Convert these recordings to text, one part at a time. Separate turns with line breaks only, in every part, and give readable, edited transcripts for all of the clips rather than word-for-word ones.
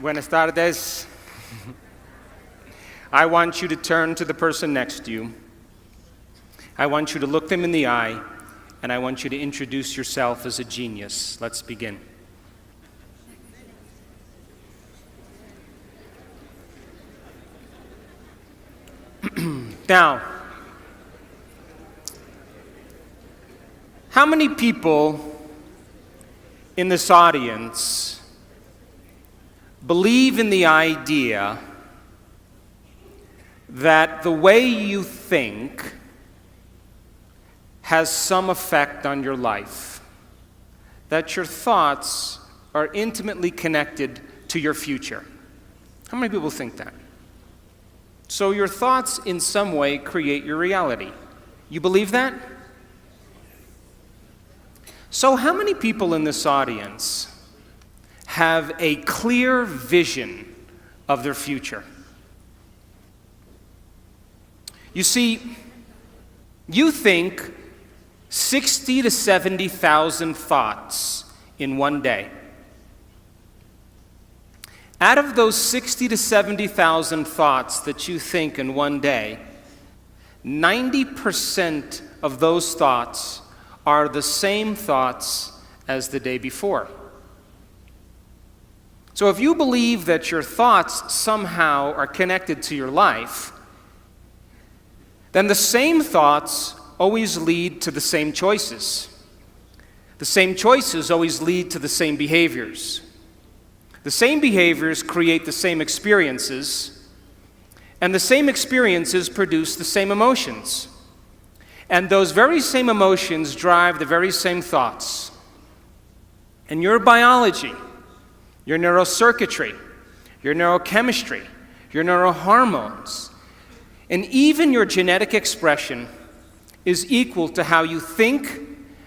Buenas tardes. I want you to turn to the person next to you. I want you to look them in the eye, and I want you to introduce yourself as a genius. Let's begin. Now, how many people in this audience believe in the idea that the way you think has some effect on your life? That your thoughts are intimately connected to your future? How many people think that? So your thoughts in some way create your reality. You believe that? So how many people in this audience have a clear vision of their future? You see, you think 60 to 70,000 thoughts in one day. Out of those 60 to 70,000 thoughts that you think in one day, 90% of those thoughts are the same thoughts as the day before. So if you believe that your thoughts somehow are connected to your life, then the same thoughts always lead to the same choices. The same choices always lead to the same behaviors. The same behaviors create the same experiences, and the same experiences produce the same emotions. And those very same emotions drive the very same thoughts. And your biology, your neurocircuitry, your neurochemistry, your neurohormones, and even your genetic expression is equal to how you think,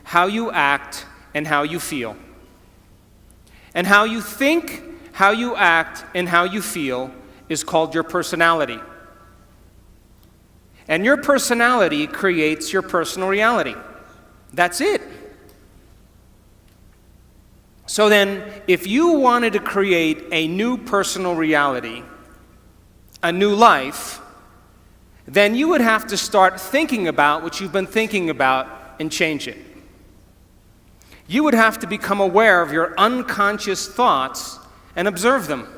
how you act, and how you feel. And how you think, how you act, and how you feel is called your personality. And your personality creates your personal reality. That's it. So then, if you wanted to create a new personal reality, a new life, then you would have to start thinking about what you've been thinking about and change it. You would have to become aware of your unconscious thoughts and observe them.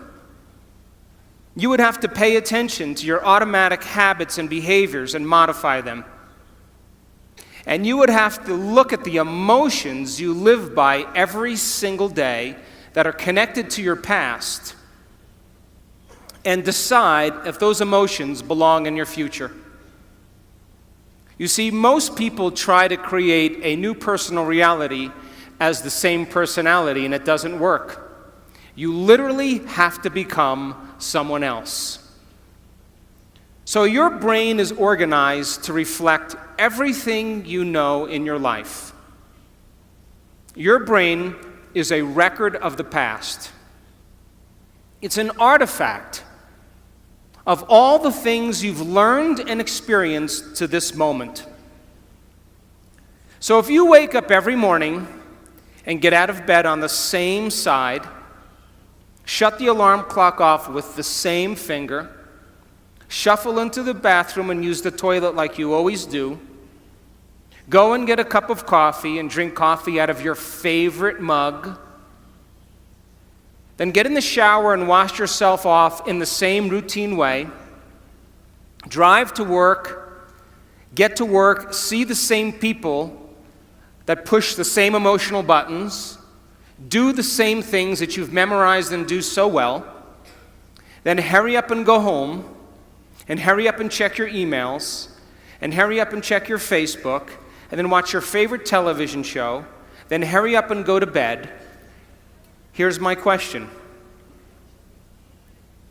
You would have to pay attention to your automatic habits and behaviors and modify them. And you would have to look at the emotions you live by every single day that are connected to your past and decide if those emotions belong in your future. You see, most people try to create a new personal reality as the same personality, and it doesn't work. You literally have to become someone else. So your brain is organized to reflect everything you know in your life. Your brain is a record of the past. It's an artifact of all the things you've learned and experienced to this moment. So if you wake up every morning and get out of bed on the same side, shut the alarm clock off with the same finger, shuffle into the bathroom and use the toilet like you always do, go and get a cup of coffee and drink coffee out of your favorite mug, then get in the shower and wash yourself off in the same routine way, drive to work, get to work, see the same people that push the same emotional buttons, do the same things that you've memorized and do so well, then hurry up and go home, and hurry up and check your emails, and hurry up and check your Facebook, and then watch your favorite television show, then hurry up and go to bed. Here's my question.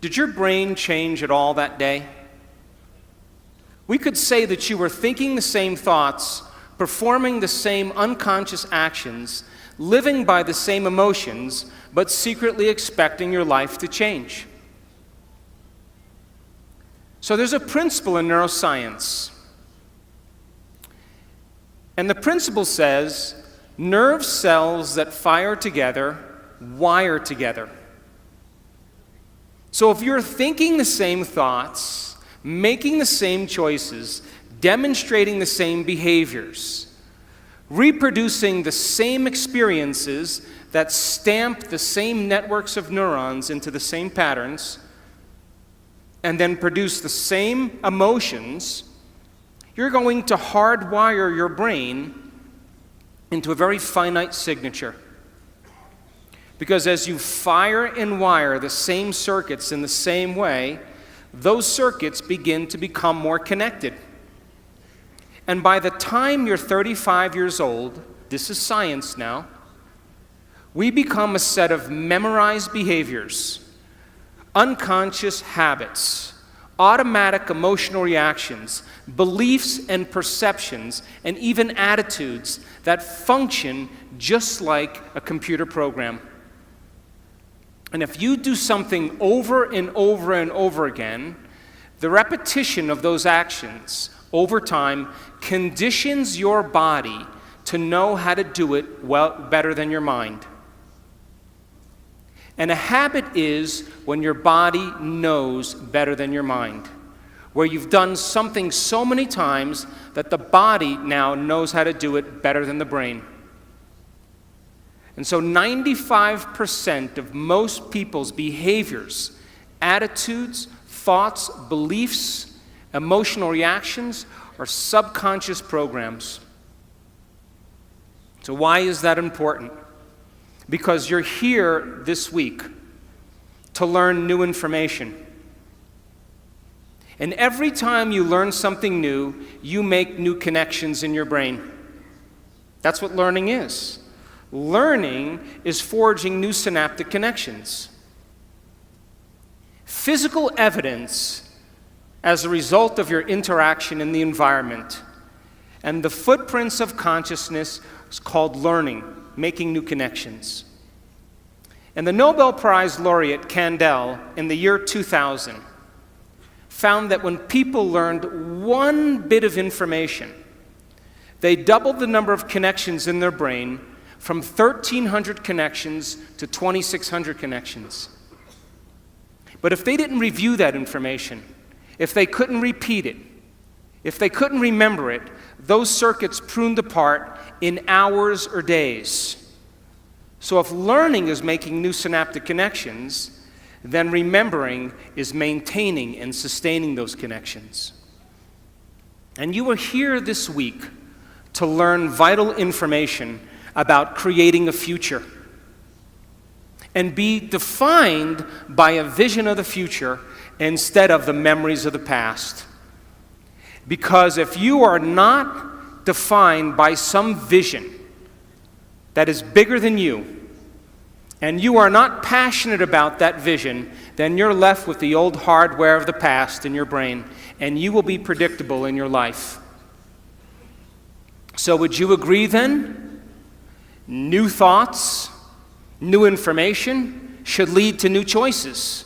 Did your brain change at all that day? We could say that you were thinking the same thoughts, performing the same unconscious actions, living by the same emotions, but secretly expecting your life to change. So there's a principle in neuroscience. And the principle says Nerve cells that fire together wire together. So if you're thinking the same thoughts, making the same choices, demonstrating the same behaviors, reproducing the same experiences that stamp the same networks of neurons into the same patterns, and then produce the same emotions, you're going to hardwire your brain into a very finite signature. Because as you fire and wire the same circuits in the same way, those circuits begin to become more connected. And by the time you're 35 years old, this is science now, we become a set of memorized behaviors, unconscious habits, automatic emotional reactions, beliefs and perceptions, and even attitudes that function just like a computer program. And if you do something over and over and over again, the repetition of those actions over time conditions your body to know how to do it better than your mind. And a habit is when your body knows better than your mind, where you've done something so many times that the body now knows how to do it better than the brain. And so 95% of most people's behaviors, attitudes, thoughts, beliefs, emotional reactions are subconscious programs. So why is that important? Because you're here this week to learn new information. And every time you learn something new, you make new connections in your brain. That's what learning is. Learning is forging new synaptic connections. Physical evidence as a result of your interaction in the environment and the footprints of consciousness is called learning, making new connections. And the Nobel Prize laureate Kandel in the year 2000 found that when people learned one bit of information, they doubled the number of connections in their brain from 1,300 connections to 2,600 connections. But if they didn't review that information, if they couldn't repeat it, if they couldn't remember it, those circuits pruned apart in hours or days. So if learning is making new synaptic connections, then remembering is maintaining and sustaining those connections. And you are here this week to learn vital information about creating a future and be defined by a vision of the future instead of the memories of the past. Because if you are not defined by some vision that is bigger than you, and you are not passionate about that vision, then you're left with the old hardware of the past in your brain, and you will be predictable in your life. So would you agree then? New thoughts, new information should lead to new choices.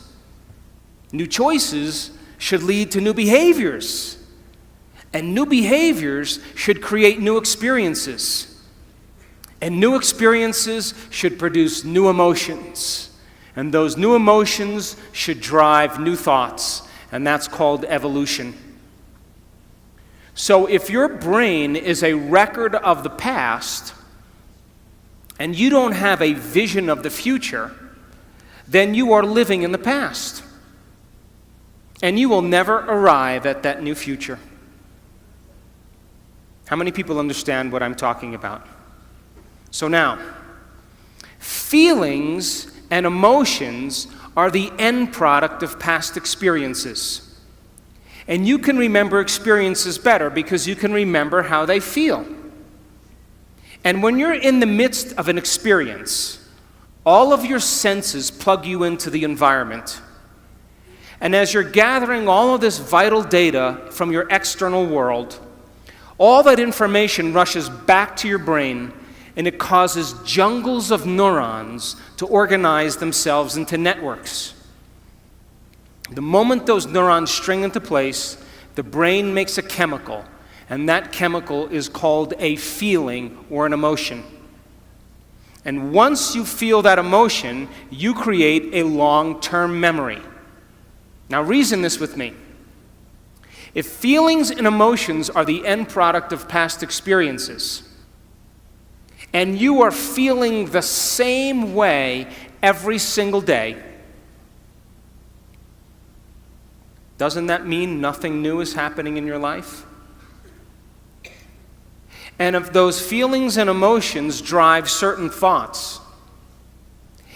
New choices should lead to new behaviors. And new behaviors should create new experiences. And new experiences should produce new emotions. And those new emotions should drive new thoughts. And that's called evolution. So if your brain is a record of the past, and you don't have a vision of the future, then you are living in the past. And you will never arrive at that new future. How many people understand what I'm talking about? So now, feelings and emotions are the end product of past experiences. And you can remember experiences better because you can remember how they feel. And when you're in the midst of an experience, all of your senses plug you into the environment. And as you're gathering all of this vital data from your external world, all that information rushes back to your brain, and it causes jungles of neurons to organize themselves into networks. The moment those neurons string into place, the brain makes a chemical, and that chemical is called a feeling or an emotion. And once you feel that emotion, you create a long-term memory. Now reason this with me. If feelings and emotions are the end product of past experiences, and you are feeling the same way every single day, doesn't that mean nothing new is happening in your life? And if those feelings and emotions drive certain thoughts,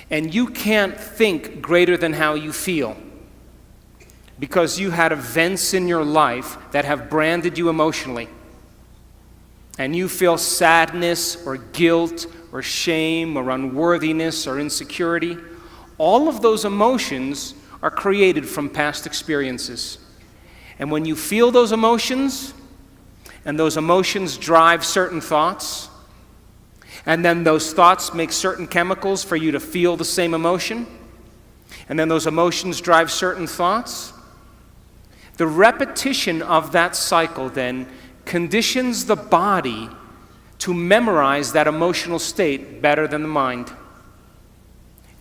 and you can't think greater than how you feel, because you had events in your life that have branded you emotionally, and you feel sadness or guilt or shame or unworthiness or insecurity, all of those emotions are created from past experiences. And when you feel those emotions, and those emotions drive certain thoughts, and then those thoughts make certain chemicals for you to feel the same emotion, and then those emotions drive certain thoughts, the repetition of that cycle then conditions the body to memorize that emotional state better than the mind.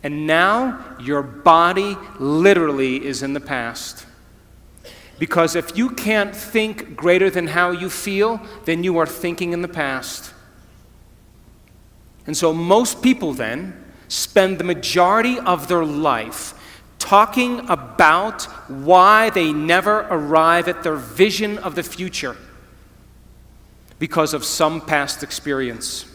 And now your body literally is in the past. Because if you can't think greater than how you feel, then you are thinking in the past. And so most people then spend the majority of their life talking about why they never arrive at their vision of the future because of some past experience.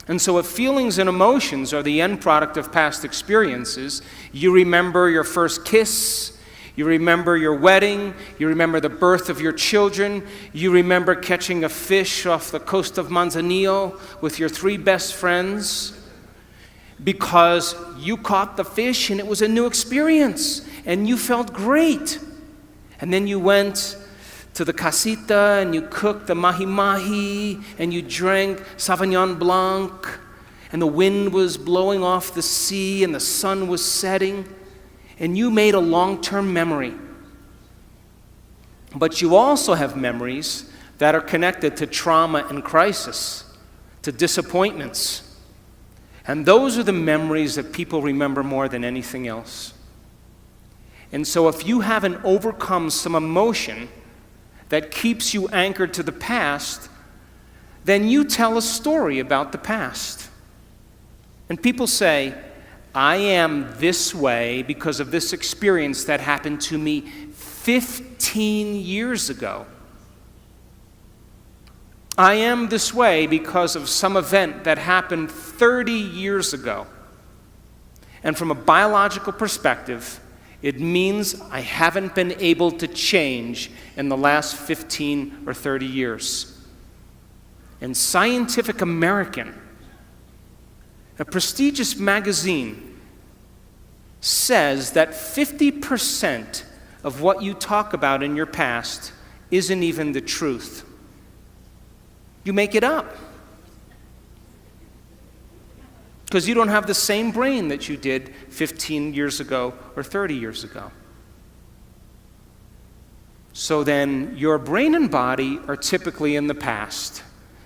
And so if feelings and emotions are the end product of past experiences, you remember your first kiss, you remember your wedding, you remember the birth of your children, you remember catching a fish off the coast of Manzanillo with your 3 best friends, because you caught the fish and it was a new experience and you felt great. And then you went to the casita and you cooked the mahi-mahi and you drank Sauvignon Blanc and the wind was blowing off the sea and the sun was setting and you made a long-term memory. But you also have memories that are connected to trauma and crisis, to disappointments. And those are the memories that people remember more than anything else. And so if you haven't overcome some emotion that keeps you anchored to the past, then you tell a story about the past. And people say, I am this way because of this experience that happened to me 15 years ago. I am this way because of some event that happened 30 years ago. And from a biological perspective, it means I haven't been able to change in the last 15 or 30 years. And Scientific American, a prestigious magazine, says that 50% of what you talk about in your past isn't even the truth. You make it up. Because you don't have the same brain that you did 15 years ago or 30 years ago. So then your brain and body are typically in the past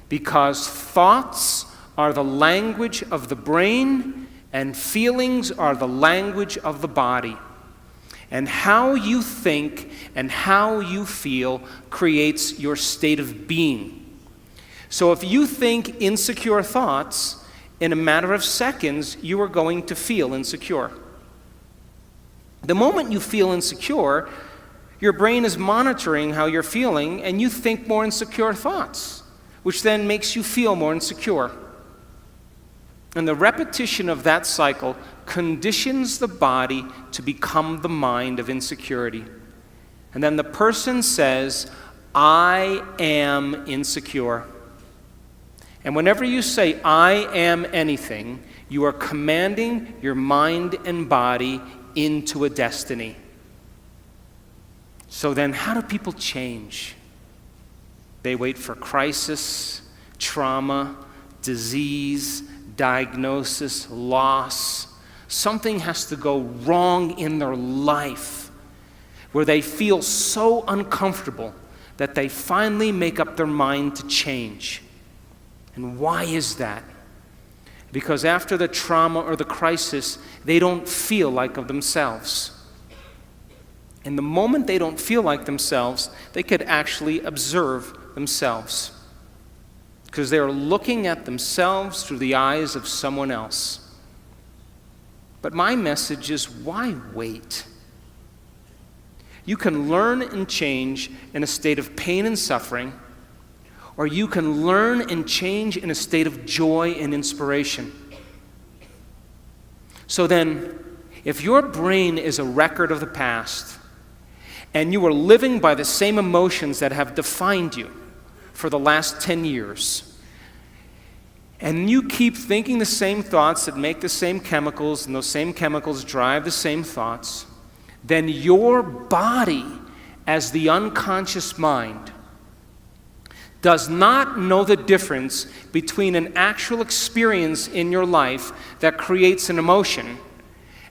because thoughts are the language of the brain and feelings are the language of the body. And how you think and how you feel creates your state of being. So if you think insecure thoughts, in a matter of seconds, you are going to feel insecure. The moment you feel insecure, your brain is monitoring how you're feeling, and you think more insecure thoughts, which then makes you feel more insecure. And the repetition of that cycle conditions the body to become the mind of insecurity. And then the person says, I am insecure. And whenever you say, I am anything, you are commanding your mind and body into a destiny. So then, how do people change? They wait for crisis, trauma, disease, diagnosis, loss. Something has to go wrong in their life where they feel so uncomfortable that they finally make up their mind to change. And why is that? Because after the trauma or the crisis, they don't feel like of themselves. And the moment they don't feel like themselves, they could actually observe themselves. Because they're looking at themselves through the eyes of someone else. But my message is, why wait? You can learn and change in a state of pain and suffering, or you can learn and change in a state of joy and inspiration. So then, if your brain is a record of the past, and you are living by the same emotions that have defined you for the last 10 years, and you keep thinking the same thoughts that make the same chemicals, and those same chemicals drive the same thoughts, then your body, as the unconscious mind, does not know the difference between an actual experience in your life that creates an emotion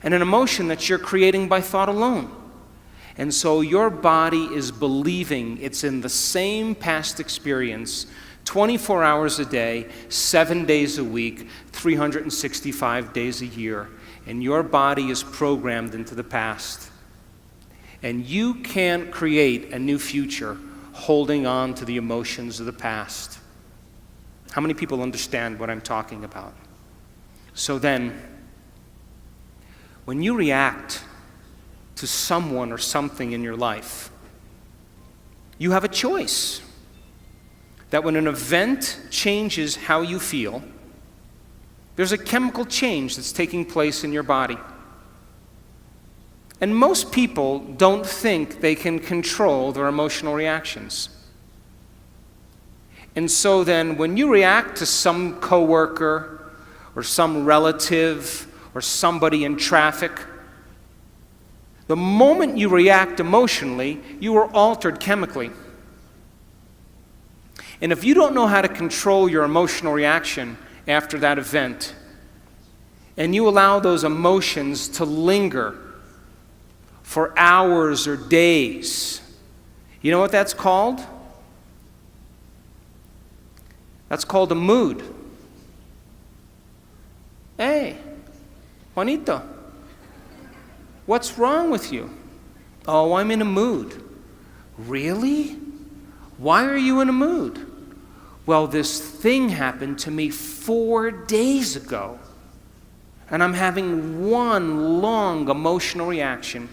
and an emotion that you're creating by thought alone. And so your body is believing it's in the same past experience 24 hours a day, 7 days a week, 365 days a year. And your body is programmed into the past. And you can't create a new future holding on to the emotions of the past. How many people understand what I'm talking about? So then, when you react to someone or something in your life, you have a choice. That when an event changes how you feel, there's a chemical change that's taking place in your body. And most people don't think they can control their emotional reactions. And so then when you react to some coworker or some relative or somebody in traffic, the moment you react emotionally, you are altered chemically. And if you don't know how to control your emotional reaction after that event, and you allow those emotions to linger for hours or days, you know what that's called? That's called a mood. Hey, Juanito, what's wrong with you? Oh, I'm in a mood. Really? Why are you in a mood? Well, this thing happened to me 4 days ago, and I'm having one long emotional reaction.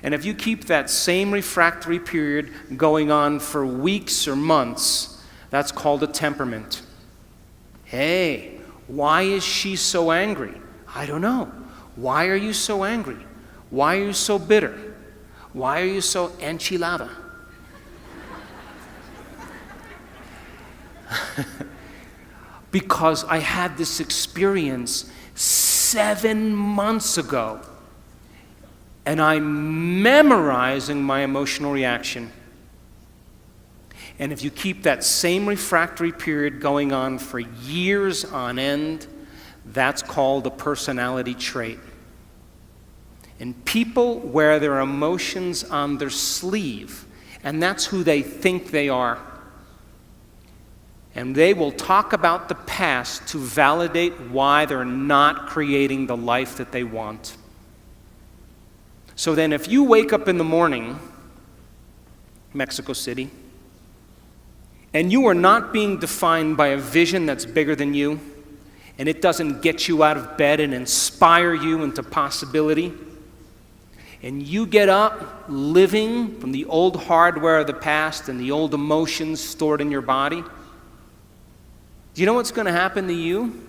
And if you keep that same refractory period going on for weeks or months, that's called a temperament. Hey, why is she so angry? I don't know. Why are you so angry? Why are you so bitter? Why are you so enchilada? Because I had this experience 7 months ago. And I'm memorizing my emotional reaction. And if you keep that same refractory period going on for years on end, that's called a personality trait. And people wear their emotions on their sleeve, and that's who they think they are. And they will talk about the past to validate why they're not creating the life that they want. So then if you wake up in the morning, Mexico City, and you are not being defined by a vision that's bigger than you, and it doesn't get you out of bed and inspire you into possibility, and you get up living from the old hardware of the past and the old emotions stored in your body, do you know what's going to happen to you?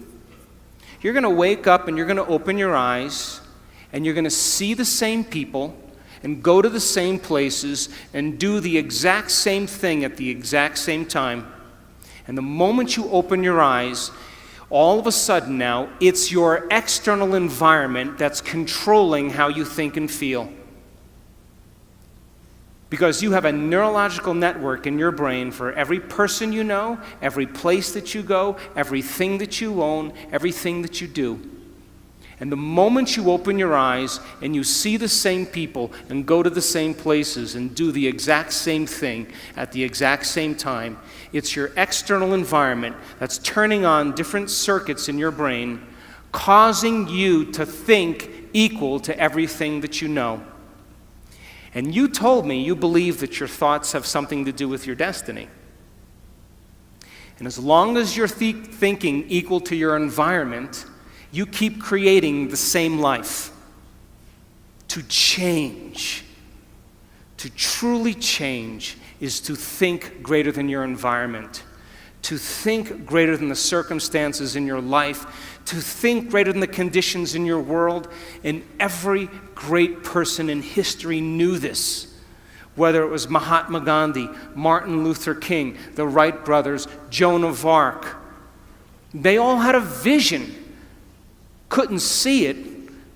You're going to wake up and you're going to open your eyes, and you're going to see the same people and go to the same places and do the exact same thing at the exact same time. And the moment you open your eyes, all of a sudden now, it's your external environment that's controlling how you think and feel. Because you have a neurological network in your brain for every person you know, every place that you go, everything that you own, everything that you do. And the moment you open your eyes and you see the same people and go to the same places and do the exact same thing at the exact same time, it's your external environment that's turning on different circuits in your brain, causing you to think equal to everything that you know. And you told me you believe that your thoughts have something to do with your destiny. And as long as you're thinking equal to your environment, you keep creating the same life. To change, to truly change, is to think greater than your environment, to think greater than the circumstances in your life, to think greater than the conditions in your world. And every great person in history knew this. Whether it was Mahatma Gandhi, Martin Luther King, the Wright brothers, Joan of Arc, they all had a vision. Couldn't see it,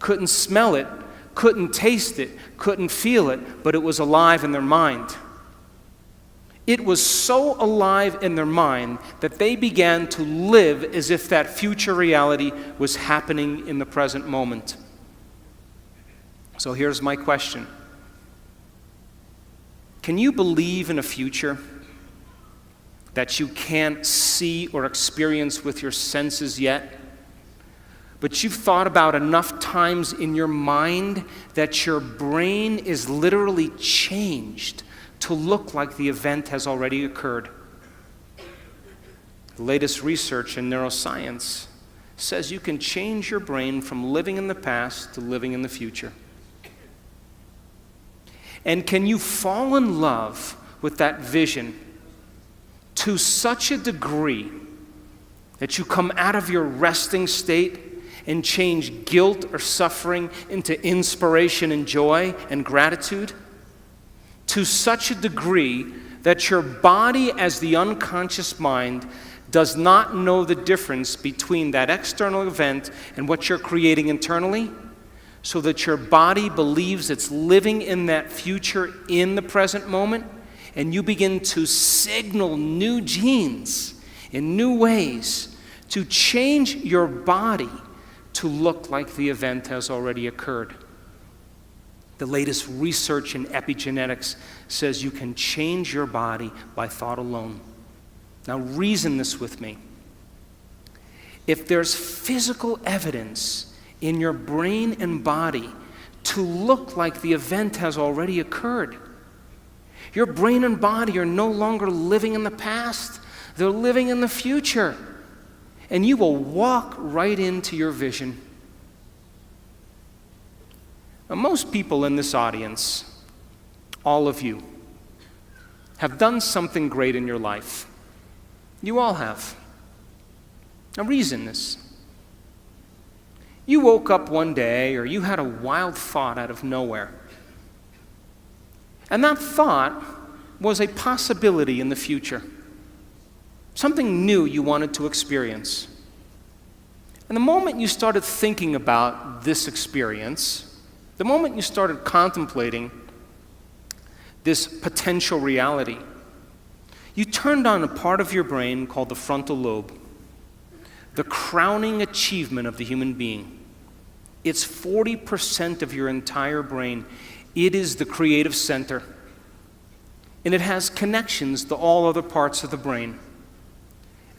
couldn't smell it, couldn't taste it, couldn't feel it, but it was alive in their mind. It was so alive in their mind that they began to live as if that future reality was happening in the present moment. So here's my question. Can you believe in a future that you can't see or experience with your senses yet, but you've thought about enough times in your mind that your brain is literally changed to look like the event has already occurred? The latest research in neuroscience says you can change your brain from living in the past to living in the future. And can you fall in love with that vision to such a degree that you come out of your resting state and change guilt or suffering into inspiration and joy and gratitude? To such a degree that your body, as the unconscious mind, does not know the difference between that external event and what you're creating internally, so that your body believes it's living in that future in the present moment, and you begin to signal new genes in new ways to change your body to look like the event has already occurred. The latest research in epigenetics says you can change your body by thought alone. Now reason this with me. If there's physical evidence in your brain and body to look like the event has already occurred, your brain and body are no longer living in the past, they're living in the future. And you will walk right into your vision. Now, most people in this audience, all of you, have done something great in your life. You all have. Now reason this. You woke up one day, or you had a wild thought out of nowhere. And that thought was a possibility in the future. Something new you wanted to experience. And the moment you started thinking about this experience, the moment you started contemplating this potential reality, you turned on a part of your brain called the frontal lobe, the crowning achievement of the human being. It's 40% of your entire brain. It is the creative center. And it has connections to all other parts of the brain.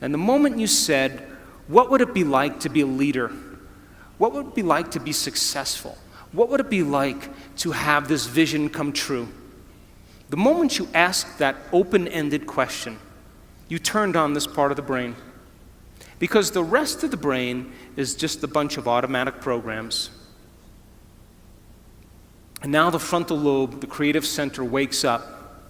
And the moment you said, what would it be like to be a leader? What would it be like to be successful? What would it be like to have this vision come true? The moment you asked that open-ended question, you turned on this part of the brain. Because the rest of the brain is just a bunch of automatic programs. And now the frontal lobe, the creative center, wakes up.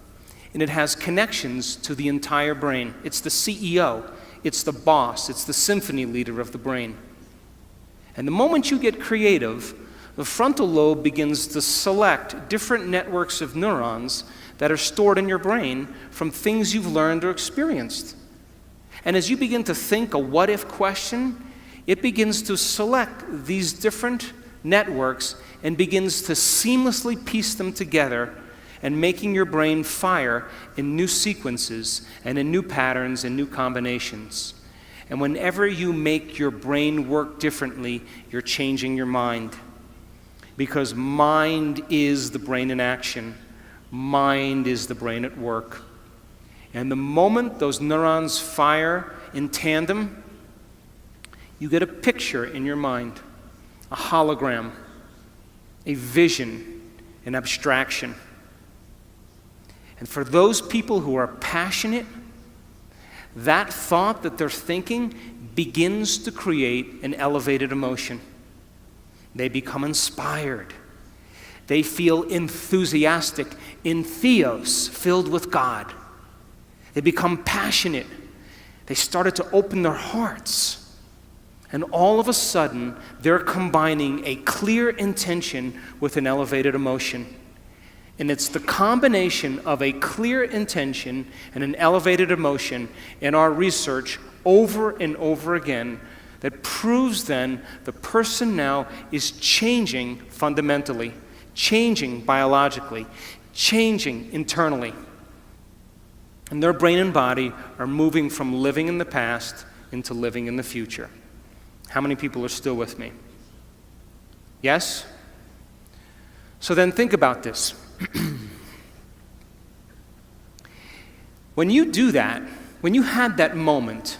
And it has connections to the entire brain. It's the CEO. It's the boss. It's the symphony leader of the brain. And the moment you get creative, the frontal lobe begins to select different networks of neurons that are stored in your brain from things you've learned or experienced. And as you begin to think a what-if question, it begins to select these different networks and begins to seamlessly piece them together, and making your brain fire in new sequences and in new patterns and new combinations. And whenever you make your brain work differently, you're changing your mind. Because mind is the brain in action. Mind is the brain at work. And the moment those neurons fire in tandem, you get a picture in your mind, a hologram, a vision, an abstraction. And for those people who are passionate, that thought that they're thinking begins to create an elevated emotion. They become inspired. They feel enthusiastic, entheos, filled with God. They become passionate. They started to open their hearts. And all of a sudden, they're combining a clear intention with an elevated emotion. And it's the combination of a clear intention and an elevated emotion in our research over and over again that proves then the person now is changing fundamentally, changing biologically, changing internally. And their brain and body are moving from living in the past into living in the future. How many people are still with me? Yes? So then think about this. When you do that, when you had that moment,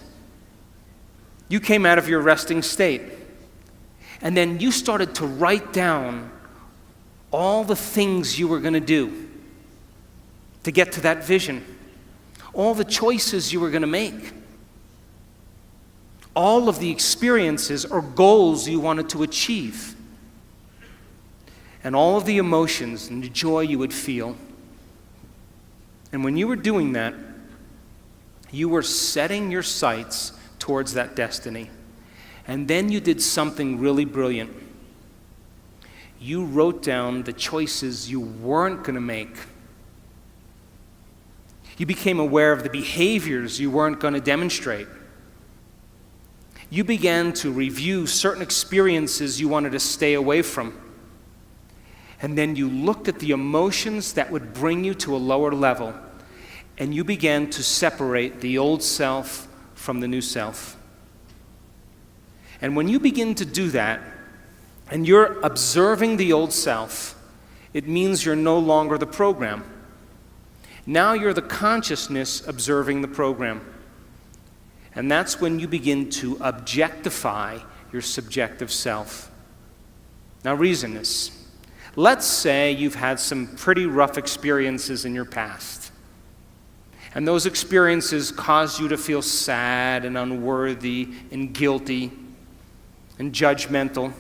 you came out of your resting state, and then you started to write down all the things you were going to do to get to that vision, all the choices you were going to make, all of the experiences or goals you wanted to achieve, and all of the emotions and the joy you would feel. And when you were doing that, you were setting your sights towards that destiny. And then you did something really brilliant. You wrote down the choices you weren't going to make. You became aware of the behaviors you weren't going to demonstrate. You began to review certain experiences you wanted to stay away from. And then you looked at the emotions that would bring you to a lower level, and you began to separate the old self from the new self. And when you begin to do that, and you're observing the old self, it means you're no longer the program. Now you're the consciousness observing the program. And that's when you begin to objectify your subjective self. Now reason this. Let's say you've had some pretty rough experiences in your past. And those experiences caused you to feel sad and unworthy and guilty and judgmental.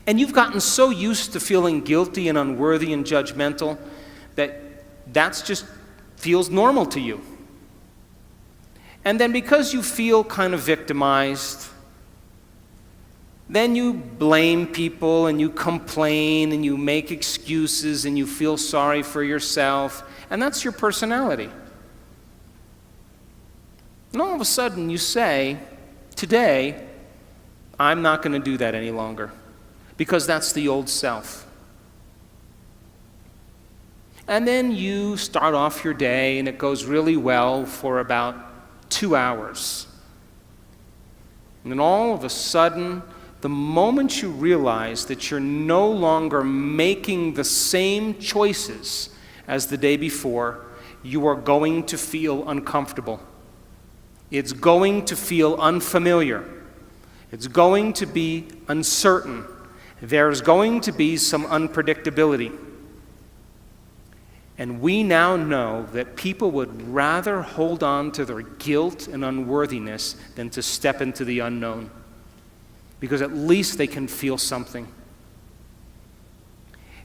And you've gotten so used to feeling guilty and unworthy and judgmental that that's just feels normal to you. And then because you feel kind of victimized, then you blame people and you complain and you make excuses and you feel sorry for yourself, and that's your personality. And all of a sudden you say, today, I'm not going to do that any longer, because that's the old self. And then you start off your day and it goes really well for about 2 hours. And then all of a sudden, the moment you realize that you're no longer making the same choices as the day before, you are going to feel uncomfortable. It's going to feel unfamiliar. It's going to be uncertain. There's going to be some unpredictability. And we now know that people would rather hold on to their guilt and unworthiness than to step into the unknown, because at least they can feel something.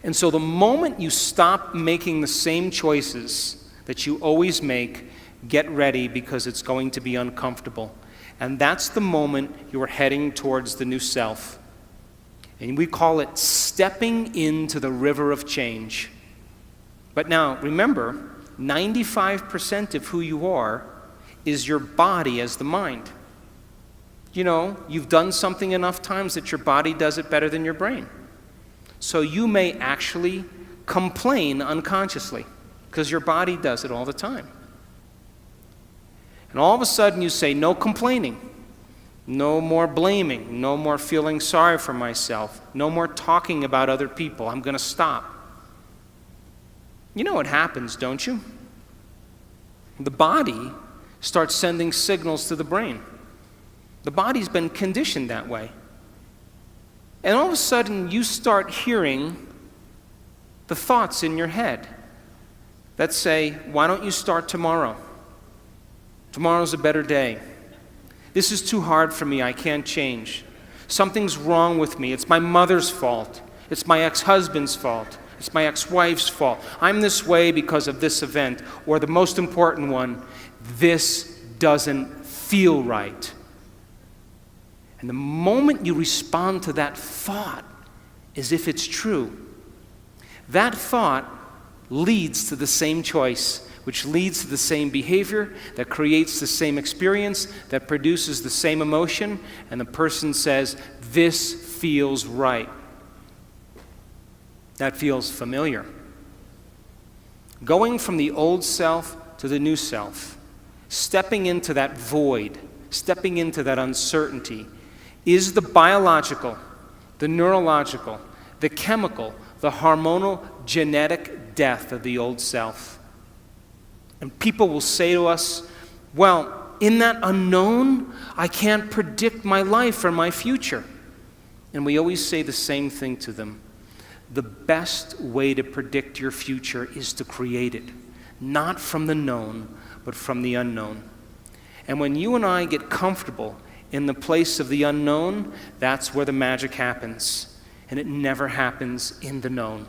And so the moment you stop making the same choices that you always make, get ready, because it's going to be uncomfortable. And that's the moment you're heading towards the new self. And we call it stepping into the river of change. But now, remember, 95% of who you are is your body as the mind. You know, you've done something enough times that your body does it better than your brain. So you may actually complain unconsciously because your body does it all the time. And all of a sudden you say, no complaining, no more blaming, no more feeling sorry for myself, no more talking about other people. I'm going to stop. You know what happens, don't you? The body starts sending signals to the brain. The body's been conditioned that way. And all of a sudden you start hearing the thoughts in your head that say, why don't you start tomorrow? Tomorrow's a better day. This is too hard for me. I can't change. Something's wrong with me. It's my mother's fault. It's my ex-husband's fault. It's my ex-wife's fault. I'm this way because of this event. Or the most important one, this doesn't feel right. And the moment you respond to that thought as if it's true, that thought leads to the same choice, which leads to the same behavior, that creates the same experience, that produces the same emotion, and the person says, this feels right. That feels familiar. Going from the old self to the new self, stepping into that void, stepping into that uncertainty, is the biological, the neurological, the chemical, the hormonal, genetic death of the old self. And people will say to us, well, in that unknown, I can't predict my life or my future. And we always say the same thing to them. The best way to predict your future is to create it, not from the known, but from the unknown. And when you and I get comfortable in the place of the unknown, that's where the magic happens. And it never happens in the known.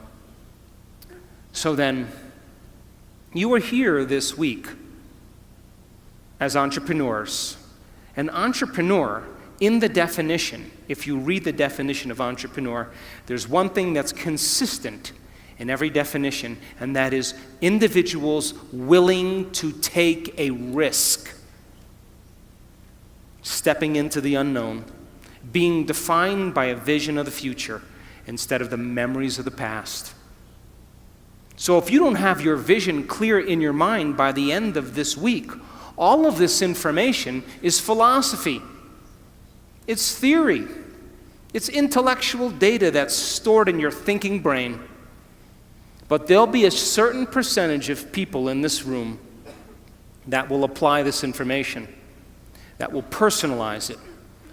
So then, you are here this week as entrepreneurs. An entrepreneur, in the definition, if you read the definition of entrepreneur, there's one thing that's consistent in every definition, and that is individuals willing to take a risk, stepping into the unknown, being defined by a vision of the future instead of the memories of the past. So if you don't have your vision clear in your mind by the end of this week, all of this information is philosophy. It's theory. It's intellectual data that's stored in your thinking brain. But there'll be a certain percentage of people in this room that will apply this information, that will personalize it,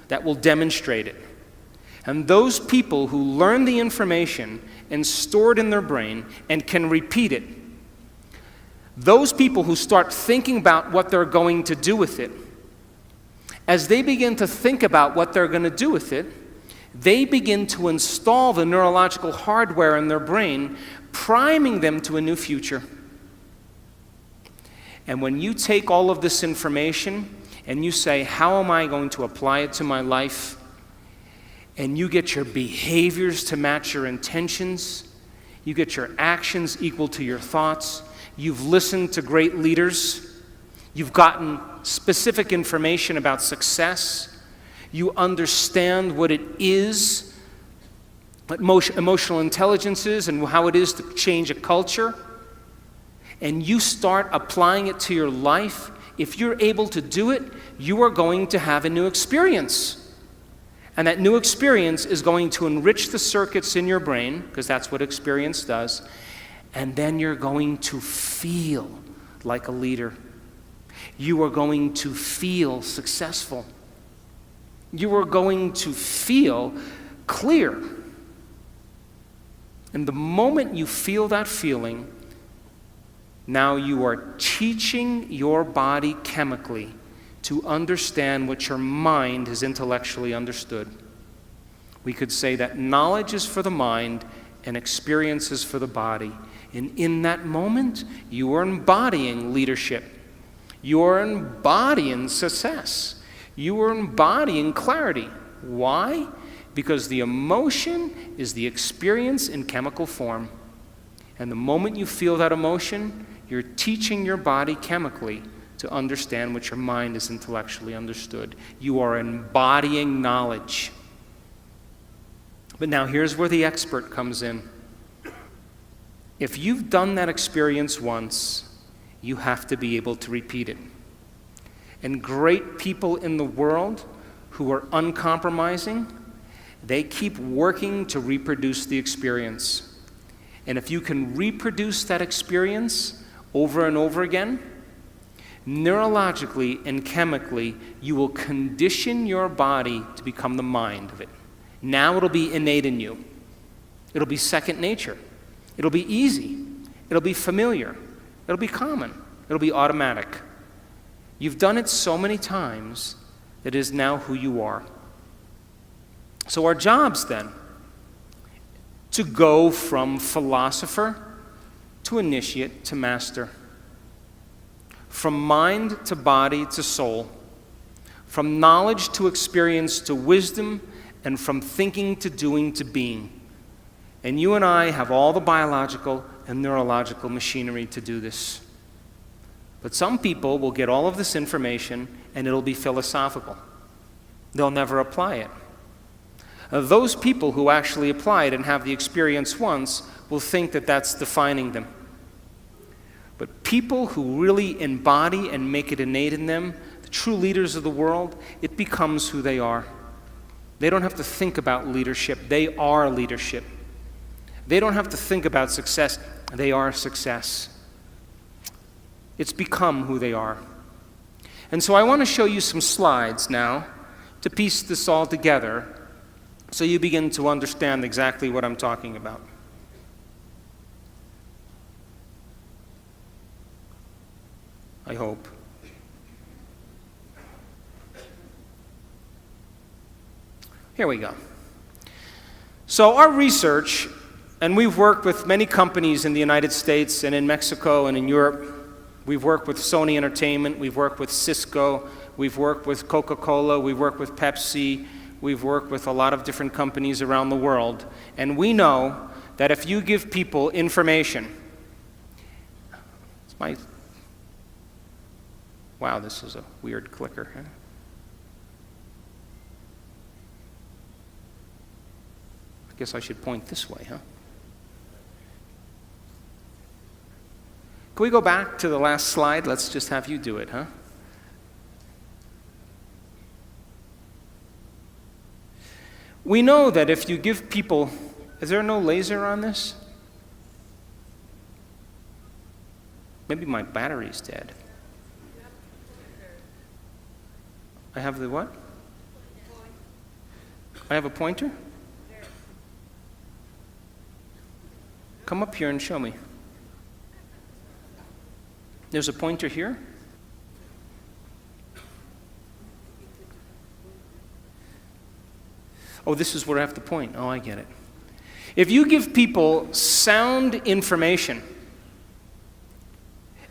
that will demonstrate it. And those people who learn the information and store it in their brain and can repeat it, those people who start thinking about what they're going to do with it, as they begin to think about what they're going to do with it, they begin to install the neurological hardware in their brain, priming them to a new future. And when you take all of this information and you say, how am I going to apply it to my life? And you get your behaviors to match your intentions. You get your actions equal to your thoughts. You've listened to great leaders. You've gotten specific information about success. You understand what it is, what emotional intelligence is, and how it is to change a culture. And you start applying it to your life. If you're able to do it, you are going to have a new experience. And that new experience is going to enrich the circuits in your brain, because that's what experience does. And then you're going to feel like a leader. You are going to feel successful. You are going to feel clear. And the moment you feel that feeling, now you are teaching your body chemically to understand what your mind has intellectually understood. We could say that knowledge is for the mind and experience is for the body. And in that moment, you are embodying leadership. You are embodying success. You are embodying clarity. Why? Because the emotion is the experience in chemical form. And the moment you feel that emotion, you're teaching your body chemically to understand what your mind has intellectually understood. You are embodying knowledge. But now here's where the expert comes in. If you've done that experience once, you have to be able to repeat it. And great people in the world who are uncompromising, they keep working to reproduce the experience. And if you can reproduce that experience over and over again, neurologically and chemically, you will condition your body to become the mind of it. Now it'll be innate in you. It'll be second nature. It'll be easy. It'll be familiar. It'll be common. It'll be automatic. You've done it so many times that it is now who you are. So our job's then to go from philosopher to initiate to master. From mind to body to soul. From knowledge to experience to wisdom, and from thinking to doing to being. And you and I have all the biological and neurological machinery to do this. But some people will get all of this information and it'll be philosophical. They'll never apply it. Those people who actually apply it and have the experience once will think that that's defining them. But people who really embody and make it innate in them, the true leaders of the world, it becomes who they are. They don't have to think about leadership. They are leadership. They don't have to think about success. They are success. It's become who they are. And so I want to show you some slides now to piece this all together so you begin to understand exactly what I'm talking about. I hope. Here we go. So our research, and we've worked with many companies in the United States and in Mexico and in Europe. We've worked with Sony Entertainment, we've worked with Cisco, we've worked with Coca-Cola, we've worked with Pepsi, we've worked with a lot of different companies around the world. And we know that if you give people information, wow, this is a weird clicker. Huh? I guess I should point this way, huh? Can we go back to the last slide? Let's just have you do it, huh? We know that if you give people, is there no laser on this? Maybe my battery's dead. I have the what? I have a pointer? Come up here and show me. There's a pointer here. Oh, this is where I have to point. Oh, I get it. If you give people sound information,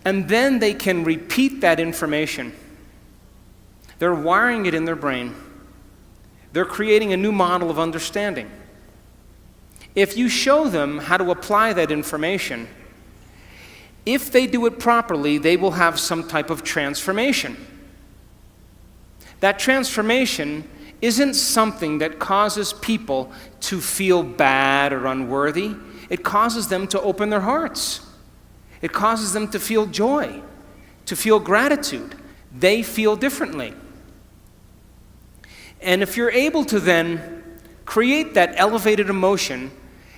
and then they can repeat that information, they're wiring it in their brain. They're creating a new model of understanding. If you show them how to apply that information, if they do it properly, they will have some type of transformation. That transformation isn't something that causes people to feel bad or unworthy. It causes them to open their hearts. It causes them to feel joy, to feel gratitude. They feel differently. And if you're able to then create that elevated emotion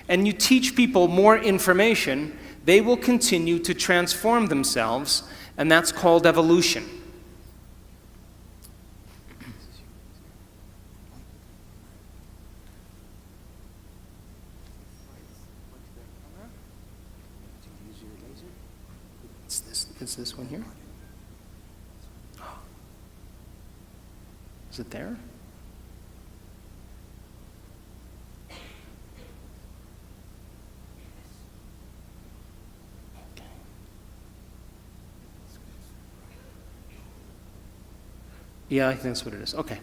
and you teach people more information, they will continue to transform themselves, and that's called evolution. It's this one here? Is it there? Yeah, I think that's what it is. Okay.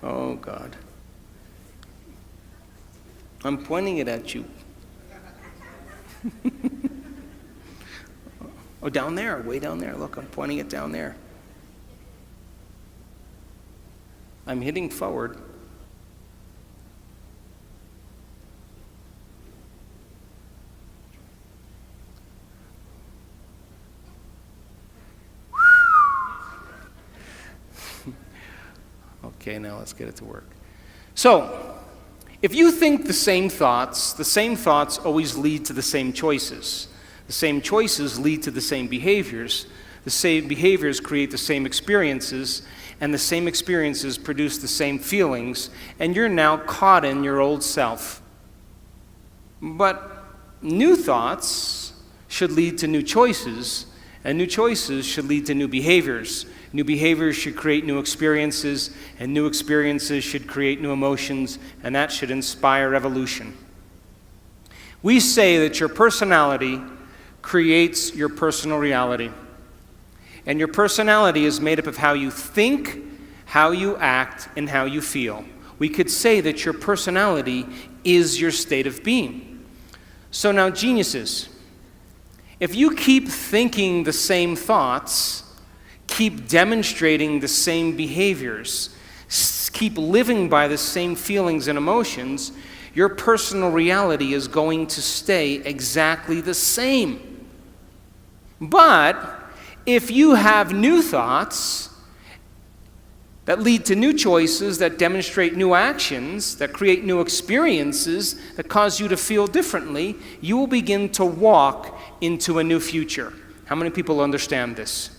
Oh, God. I'm pointing it at you. Oh, down there, way down there. Look, I'm pointing it down there. I'm hitting forward. Okay, now let's get it to work. So, if you think the same thoughts always lead to the same choices. The same choices lead to the same behaviors. The same behaviors create the same experiences, and the same experiences produce the same feelings, and you're now caught in your old self. But new thoughts should lead to new choices, and new choices should lead to new behaviors. New behaviors should create new experiences, and new experiences should create new emotions, and that should inspire evolution. We say that your personality creates your personal reality. And your personality is made up of how you think, how you act, and how you feel. We could say that your personality is your state of being. So now, geniuses, if you keep thinking the same thoughts, keep demonstrating the same behaviors, keep living by the same feelings and emotions, your personal reality is going to stay exactly the same. But if you have new thoughts that lead to new choices, that demonstrate new actions, that create new experiences, that cause you to feel differently, you will begin to walk into a new future. How many people understand this?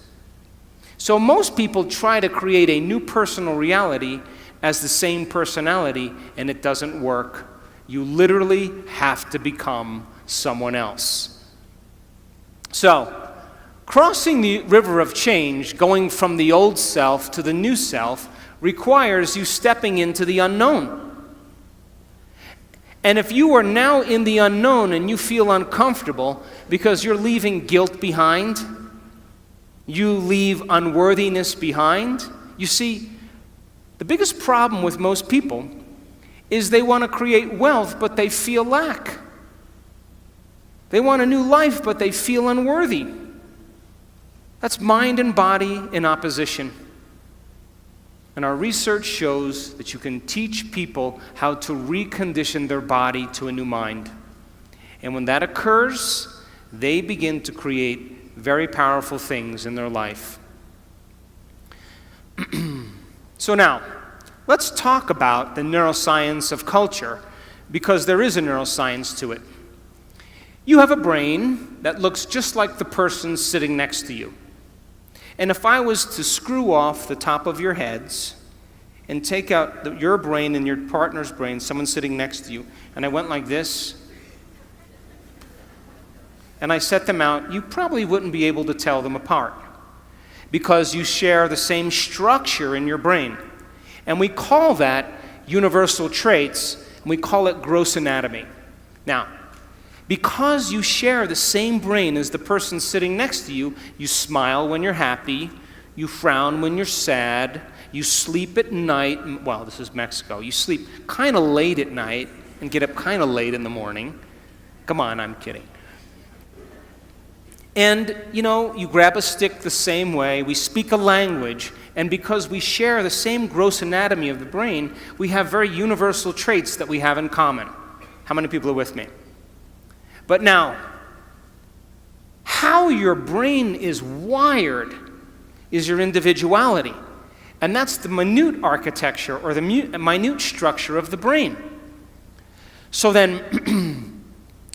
So most people try to create a new personal reality as the same personality, and it doesn't work. You literally have to become someone else. So, crossing the river of change, going from the old self to the new self, requires you stepping into the unknown. And if you are now in the unknown and you feel uncomfortable because you're leaving guilt behind, you leave unworthiness behind, you see, the biggest problem with most people is they want to create wealth, but they feel lack. They want a new life, but they feel unworthy. That's mind and body in opposition. And our research shows that you can teach people how to recondition their body to a new mind. And when that occurs, they begin to create very powerful things in their life. So now, let's talk about the neuroscience of culture, because there is a neuroscience to it. You have a brain that looks just like the person sitting next to you. And if I was to screw off the top of your heads and take out your brain and your partner's brain, someone sitting next to you, and I went like this, and I set them out, you probably wouldn't be able to tell them apart because you share the same structure in your brain. And we call that universal traits, and we call it gross anatomy. Now, because you share the same brain as the person sitting next to you, you smile when you're happy, you frown when you're sad, you sleep at night, well, this is Mexico, you sleep kind of late at night and get up kind of late in the morning. Come on, I'm kidding. And, you grab a stick the same way, we speak a language, and because we share the same gross anatomy of the brain, we have very universal traits that we have in common. How many people are with me? But now, how your brain is wired is your individuality. And that's the minute architecture or the minute structure of the brain. So then,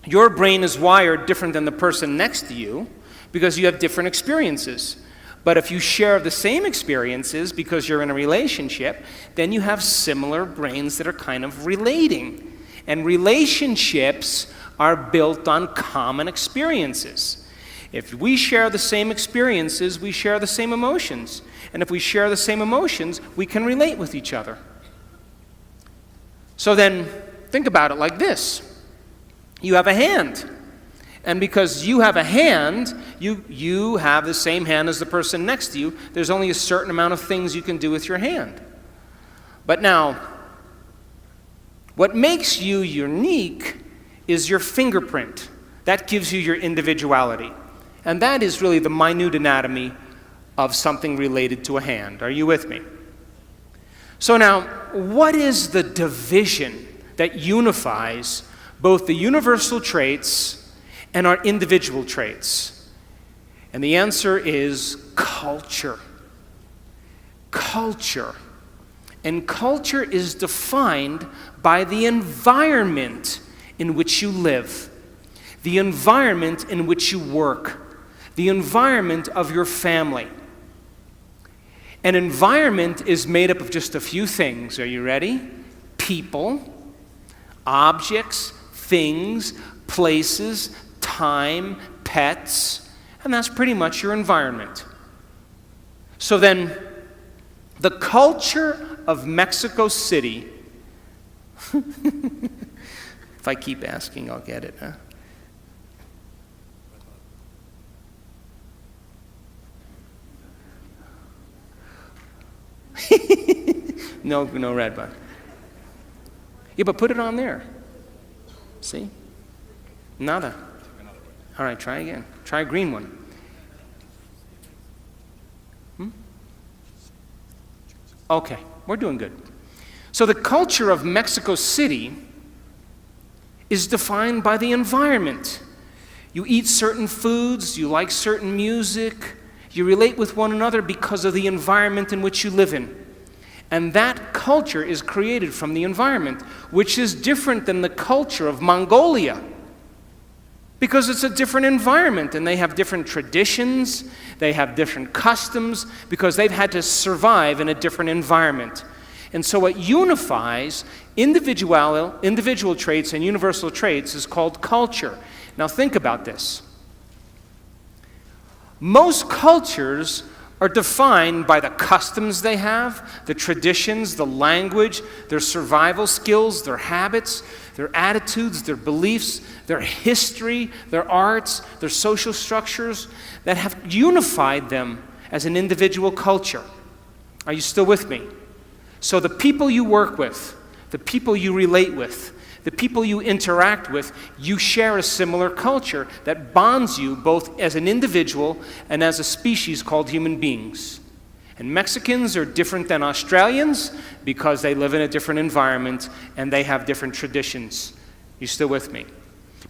your brain is wired different than the person next to you because you have different experiences. But if you share the same experiences because you're in a relationship, then you have similar brains that are kind of relating. And relationships are built on common experiences. If we share the same experiences, we share the same emotions. And if we share the same emotions, we can relate with each other. So then, think about it like this. You have a hand. And because you have a hand, you have the same hand as the person next to you. There's only a certain amount of things you can do with your hand. But now, what makes you unique is your fingerprint. That gives you your individuality. And that is really the minute anatomy of something related to a hand. Are you with me? So now, what is the division that unifies both the universal traits and our individual traits? And the answer is culture. Culture. And culture is defined by the environment in which you live, the environment in which you work, the environment of your family. An environment is made up of just a few things. Are you ready? People, objects, things, places, time, pets, and that's pretty much your environment. So then, the culture of Mexico City, if I keep asking, I'll get it, huh? No red button. Yeah, but put it on there. See? Nada. All right, try again. Try a green one. Okay, we're doing good. So the culture of Mexico City is defined by the environment. You eat certain foods, you like certain music, you relate with one another because of the environment in which you live in. And that culture is created from the environment, which is different than the culture of Mongolia, because it's a different environment, and they have different traditions, they have different customs, because they've had to survive in a different environment. And so what unifies individual traits and universal traits is called culture. Now think about this. Most cultures are defined by the customs they have, the traditions, the language, their survival skills, their habits, their attitudes, their beliefs, their history, their arts, their social structures that have unified them as an individual culture. Are you still with me? So the people you work with, the people you relate with, the people you interact with, you share a similar culture that bonds you both as an individual and as a species called human beings. And Mexicans are different than Australians because they live in a different environment and they have different traditions. You still with me?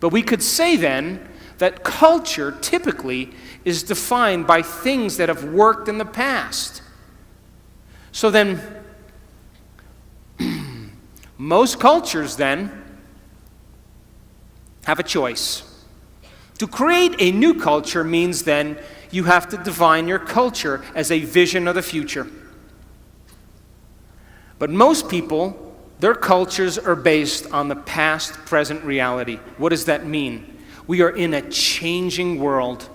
But we could say then that culture typically is defined by things that have worked in the past. So then, most cultures then have a choice. To create a new culture means then you have to define your culture as a vision of the future. But most people, their cultures are based on the past-present reality. What does that mean? We are in a changing world.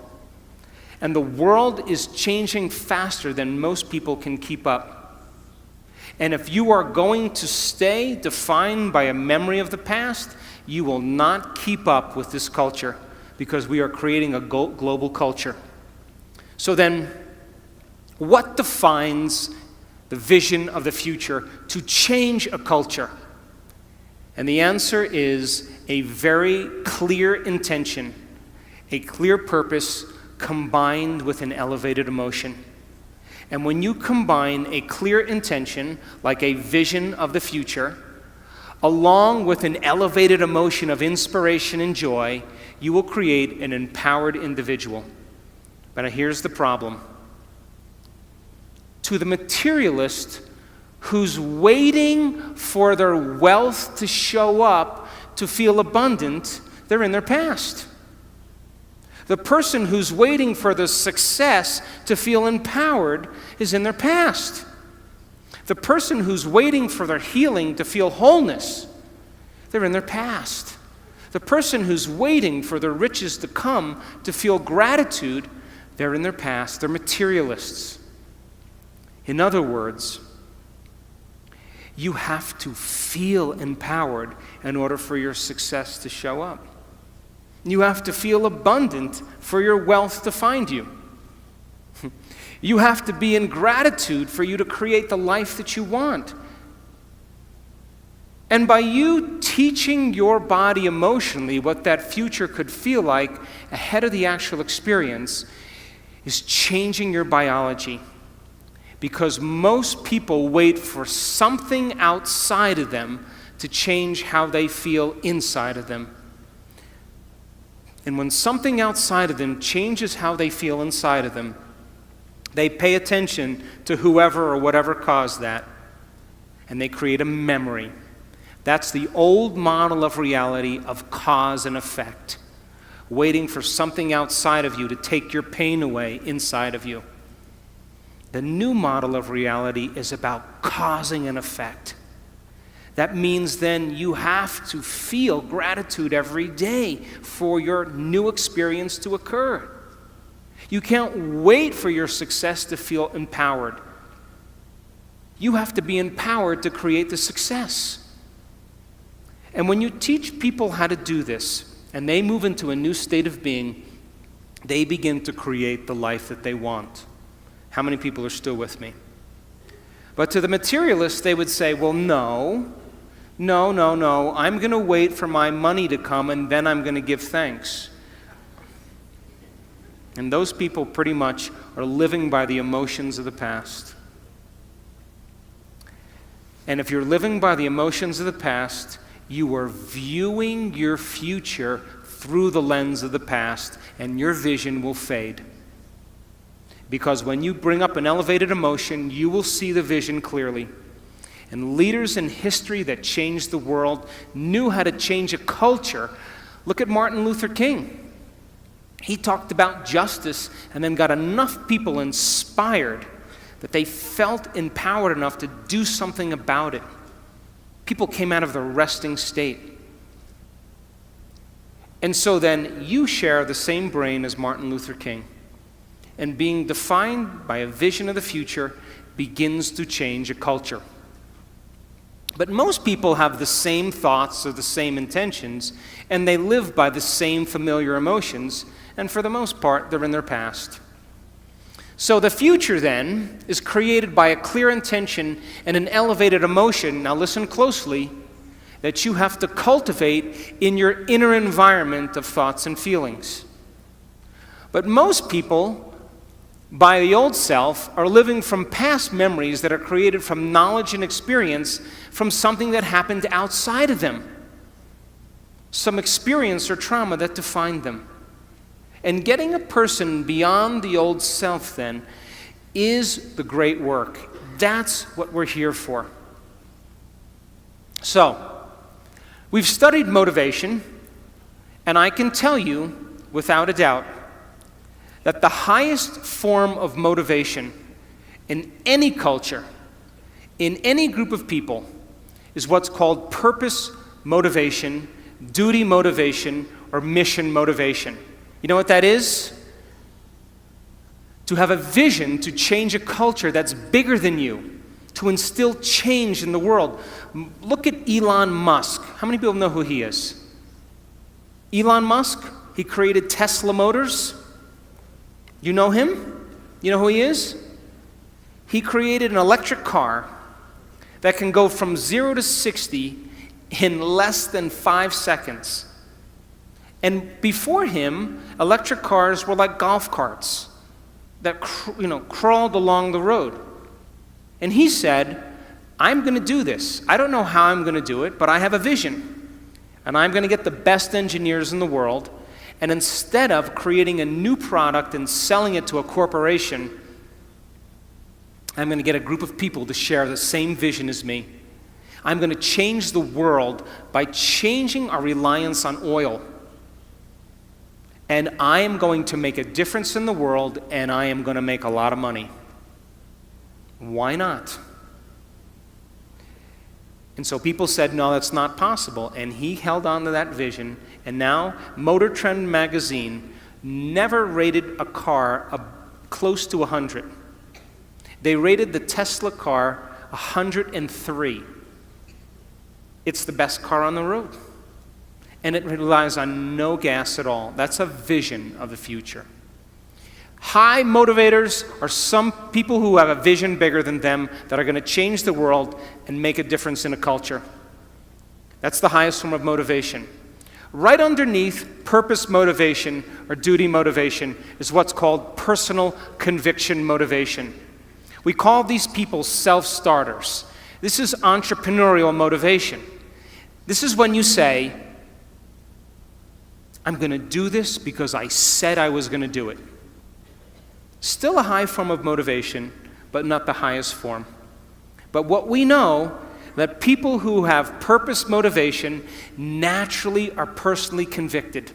And the world is changing faster than most people can keep up. And if you are going to stay defined by a memory of the past, you will not keep up with this culture because we are creating a global culture. So then, what defines the vision of the future to change a culture? And the answer is a very clear intention, a clear purpose combined with an elevated emotion. And when you combine a clear intention, like a vision of the future, along with an elevated emotion of inspiration and joy, you will create an empowered individual. But here's the problem. To the materialist who's waiting for their wealth to show up to feel abundant, they're in their past. The person who's waiting for the success to feel empowered is in their past. The person who's waiting for their healing to feel wholeness, they're in their past. The person who's waiting for their riches to come to feel gratitude, they're in their past. They're materialists. In other words, you have to feel empowered in order for your success to show up. You have to feel abundant for your wealth to find you. You have to be in gratitude for you to create the life that you want. And by you teaching your body emotionally what that future could feel like ahead of the actual experience is changing your biology. Because most people wait for something outside of them to change how they feel inside of them. And when something outside of them changes how they feel inside of them, they pay attention to whoever or whatever caused that. and they create a memory. That's the old model of reality of cause and effect, waiting for something outside of you to take your pain away inside of you. The new model of reality is about causing an effect. That means then you have to feel gratitude every day for your new experience to occur. You can't wait for your success to feel empowered. You have to be empowered to create the success. And when you teach people how to do this, and they move into a new state of being, they begin to create the life that they want. How many people are still with me? But to the materialists, they would say, well, no, I'm going to wait for my money to come and then I'm going to give thanks. And those people pretty much are living by the emotions of the past. And if you're living by the emotions of the past, you are viewing your future through the lens of the past, and your vision will fade. Because when you bring up an elevated emotion, you will see the vision clearly. And leaders in history that changed the world knew how to change a culture. Look at Martin Luther King. He talked about justice and then got enough people inspired that they felt empowered enough to do something about it. People came out of the resting state. And so then you share the same brain as Martin Luther King. And being defined by a vision of the future begins to change a culture. But most people have the same thoughts or the same intentions, and they live by the same familiar emotions, and for the most part, they're in their past. So the future then is created by a clear intention and an elevated emotion, now listen closely, that you have to cultivate in your inner environment of thoughts and feelings. But most people, by the old self, are living from past memories that are created from knowledge and experience from something that happened outside of them. Some experience or trauma that defined them. And getting a person beyond the old self, then, is the great work. That's what we're here for. So, we've studied motivation, and I can tell you, without a doubt, that the highest form of motivation in any culture, in any group of people, is what's called purpose motivation, duty motivation, or mission motivation. You know what that is? To have a vision to change a culture that's bigger than you, to instill change in the world. Look at Elon Musk. How many people know who he is? Elon Musk, he created Tesla Motors. You know him? You know who he is? He created an electric car that can go from 0 to 60 in less than 5 seconds. And before him, electric cars were like golf carts that crawled along the road. And he said, I'm going to do this. I don't know how I'm going to do it, but I have a vision. And I'm going to get the best engineers in the world. And instead of creating a new product and selling it to a corporation, I'm going to get a group of people to share the same vision as me. I'm going to change the world by changing our reliance on oil. And I am going to make a difference in the world, and I am going to make a lot of money. Why not? And so people said, no, that's not possible. And he held on to that vision. And now Motor Trend magazine never rated a car close to 100. They rated the Tesla car 103. It's the best car on the road. And it relies on no gas at all. That's a vision of the future. High motivators are some people who have a vision bigger than them that are going to change the world and make a difference in a culture. That's the highest form of motivation. Right underneath purpose motivation or duty motivation is what's called personal conviction motivation. We call these people self-starters. This is entrepreneurial motivation. This is when you say, I'm going to do this because I said I was going to do it. Still a high form of motivation, but not the highest form. But what we know that people who have purpose motivation naturally are personally convicted.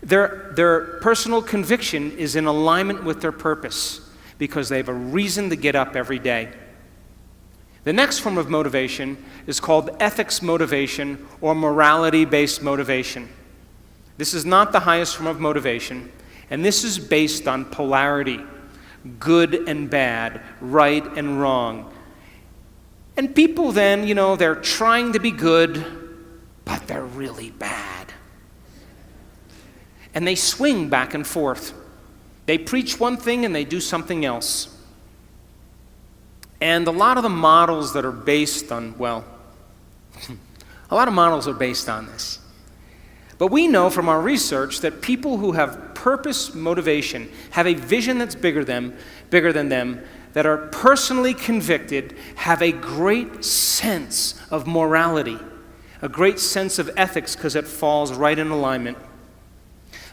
Their personal conviction is in alignment with their purpose because they have a reason to get up every day. The next form of motivation is called ethics motivation or morality-based motivation. This is not the highest form of motivation, and this is based on polarity, good and bad, right and wrong. And people then, they're trying to be good, but they're really bad. And they swing back and forth. They preach one thing and they do something else. And a lot of the models that are based on, a lot of models are based on this. But we know from our research that people who have purpose motivation, have a vision that's bigger than them, that are personally convicted, have a great sense of morality, a great sense of ethics because it falls right in alignment.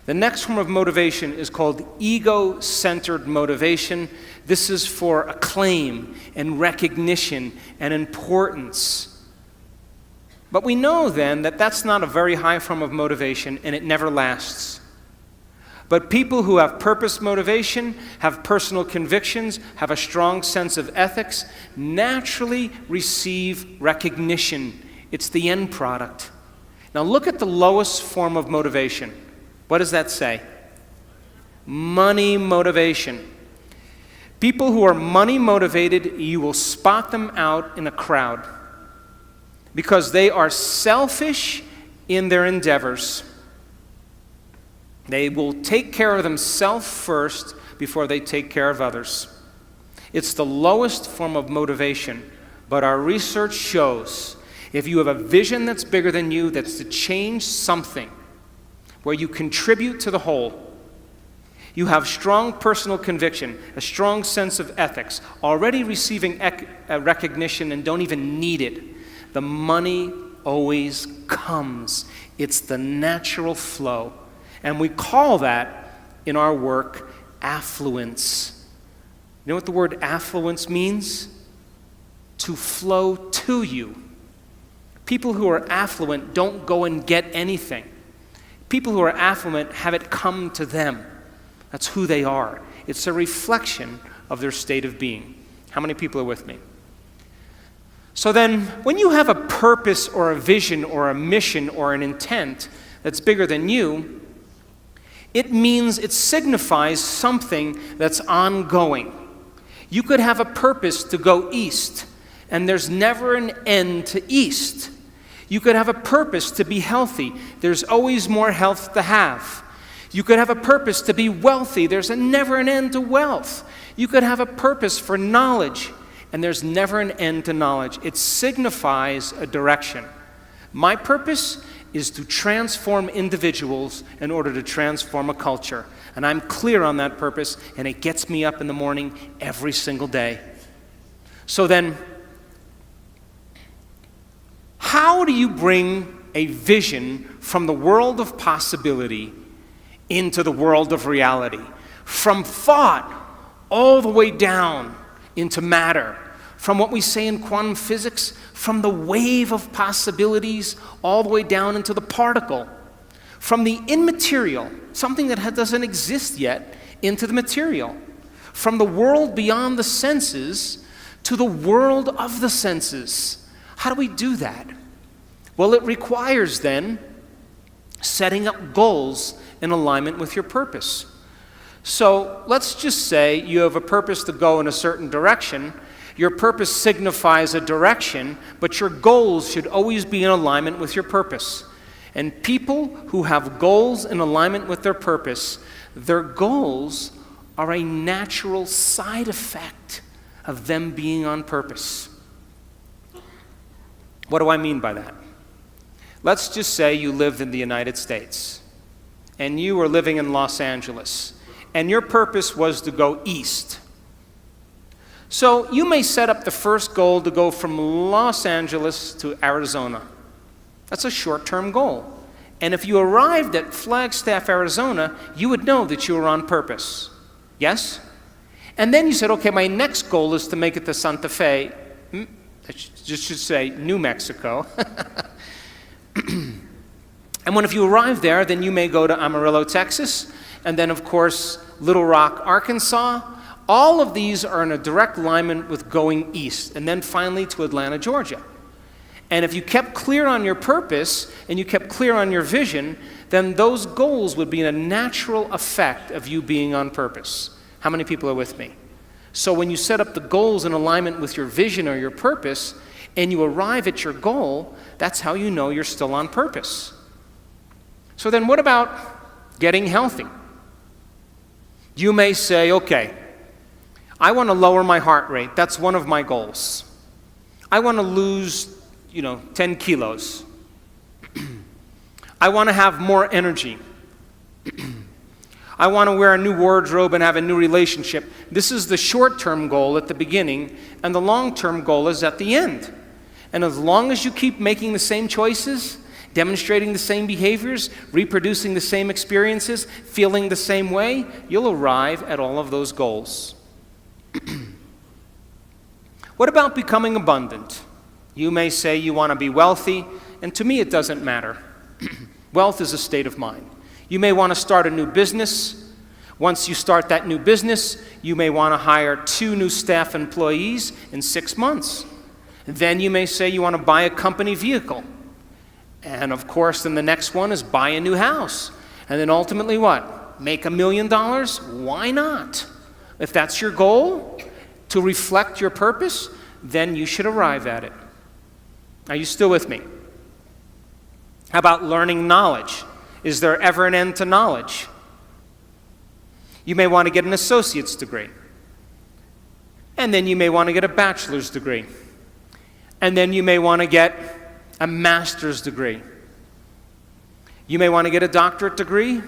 The next form of motivation is called ego-centered motivation. This is for acclaim and recognition and importance. But we know then that that's not a very high form of motivation and it never lasts. But people who have purpose motivation, have personal convictions, have a strong sense of ethics, naturally receive recognition. It's the end product. Now look at the lowest form of motivation. What does that say? Money motivation. People who are money motivated, you will spot them out in a crowd because they are selfish in their endeavors. They will take care of themselves first before they take care of others. It's the lowest form of motivation, but our research shows if you have a vision that's bigger than you, that's to change something, where you contribute to the whole, you have strong personal conviction, a strong sense of ethics, already receiving recognition and don't even need it, the money always comes. It's the natural flow. And we call that, in our work, affluence. You know what the word affluence means? To flow to you. People who are affluent don't go and get anything. People who are affluent have it come to them. That's who they are. It's a reflection of their state of being. How many people are with me? So then, when you have a purpose or a vision or a mission or an intent that's bigger than you, it means it signifies something that's ongoing. You could have a purpose to go east, and there's never an end to east. You could have a purpose to be healthy. There's always more health to have. You could have a purpose to be wealthy. There's never an end to wealth. You could have a purpose for knowledge, and there's never an end to knowledge. It signifies a direction. My purpose is to transform individuals in order to transform a culture. And I'm clear on that purpose, and it gets me up in the morning every single day. So then, how do you bring a vision from the world of possibility into the world of reality? From thought all the way down into matter. From what we say in quantum physics, from the wave of possibilities all the way down into the particle. From the immaterial, something that doesn't exist yet, into the material. From the world beyond the senses to the world of the senses. How do we do that? Well, it requires then setting up goals in alignment with your purpose. So let's just say you have a purpose to go in a certain direction. Your purpose signifies a direction, but your goals should always be in alignment with your purpose. And people who have goals in alignment with their purpose, their goals are a natural side effect of them being on purpose. What do I mean by that? Let's just say you lived in the United States, and you were living in Los Angeles, and your purpose was to go east. So you may set up the first goal to go from Los Angeles to Arizona. That's a short-term goal. And if you arrived at Flagstaff, Arizona, you would know that you were on purpose. Yes? And then you said, okay, my next goal is to make it to Santa Fe. should say New Mexico. And if you arrive there, then you may go to Amarillo, Texas, and then, of course, Little Rock, Arkansas. All of these are in a direct alignment with going east, and then finally to Atlanta, Georgia. And if you kept clear on your purpose and you kept clear on your vision, then those goals would be a natural effect of you being on purpose. How many people are with me? So when you set up the goals in alignment with your vision or your purpose, and you arrive at your goal, that's how you know you're still on purpose. So then what about getting healthy? You may say, okay, I want to lower my heart rate. That's one of my goals. I want to lose, 10 kilos. I want to have more energy. I want to wear a new wardrobe and have a new relationship. This is the short-term goal at the beginning, and the long-term goal is at the end. And as long as you keep making the same choices, demonstrating the same behaviors, reproducing the same experiences, feeling the same way, you'll arrive at all of those goals. What about becoming abundant? You may say you want to be wealthy, and to me it doesn't matter. Wealth is a state of mind. You may want to start a new business. Once you start that new business, you may want to hire 2 new staff employees in 6 months. Then you may say you want to buy a company vehicle. And of course, then the next one is buy a new house. And then ultimately what? Make $1 million? Why not? If that's your goal, to reflect your purpose, then you should arrive at it. Are you still with me? How about learning knowledge? Is there ever an end to knowledge? You may want to get an associate's degree. And then you may want to get a bachelor's degree. And then you may want to get a master's degree. You may want to get a doctorate degree.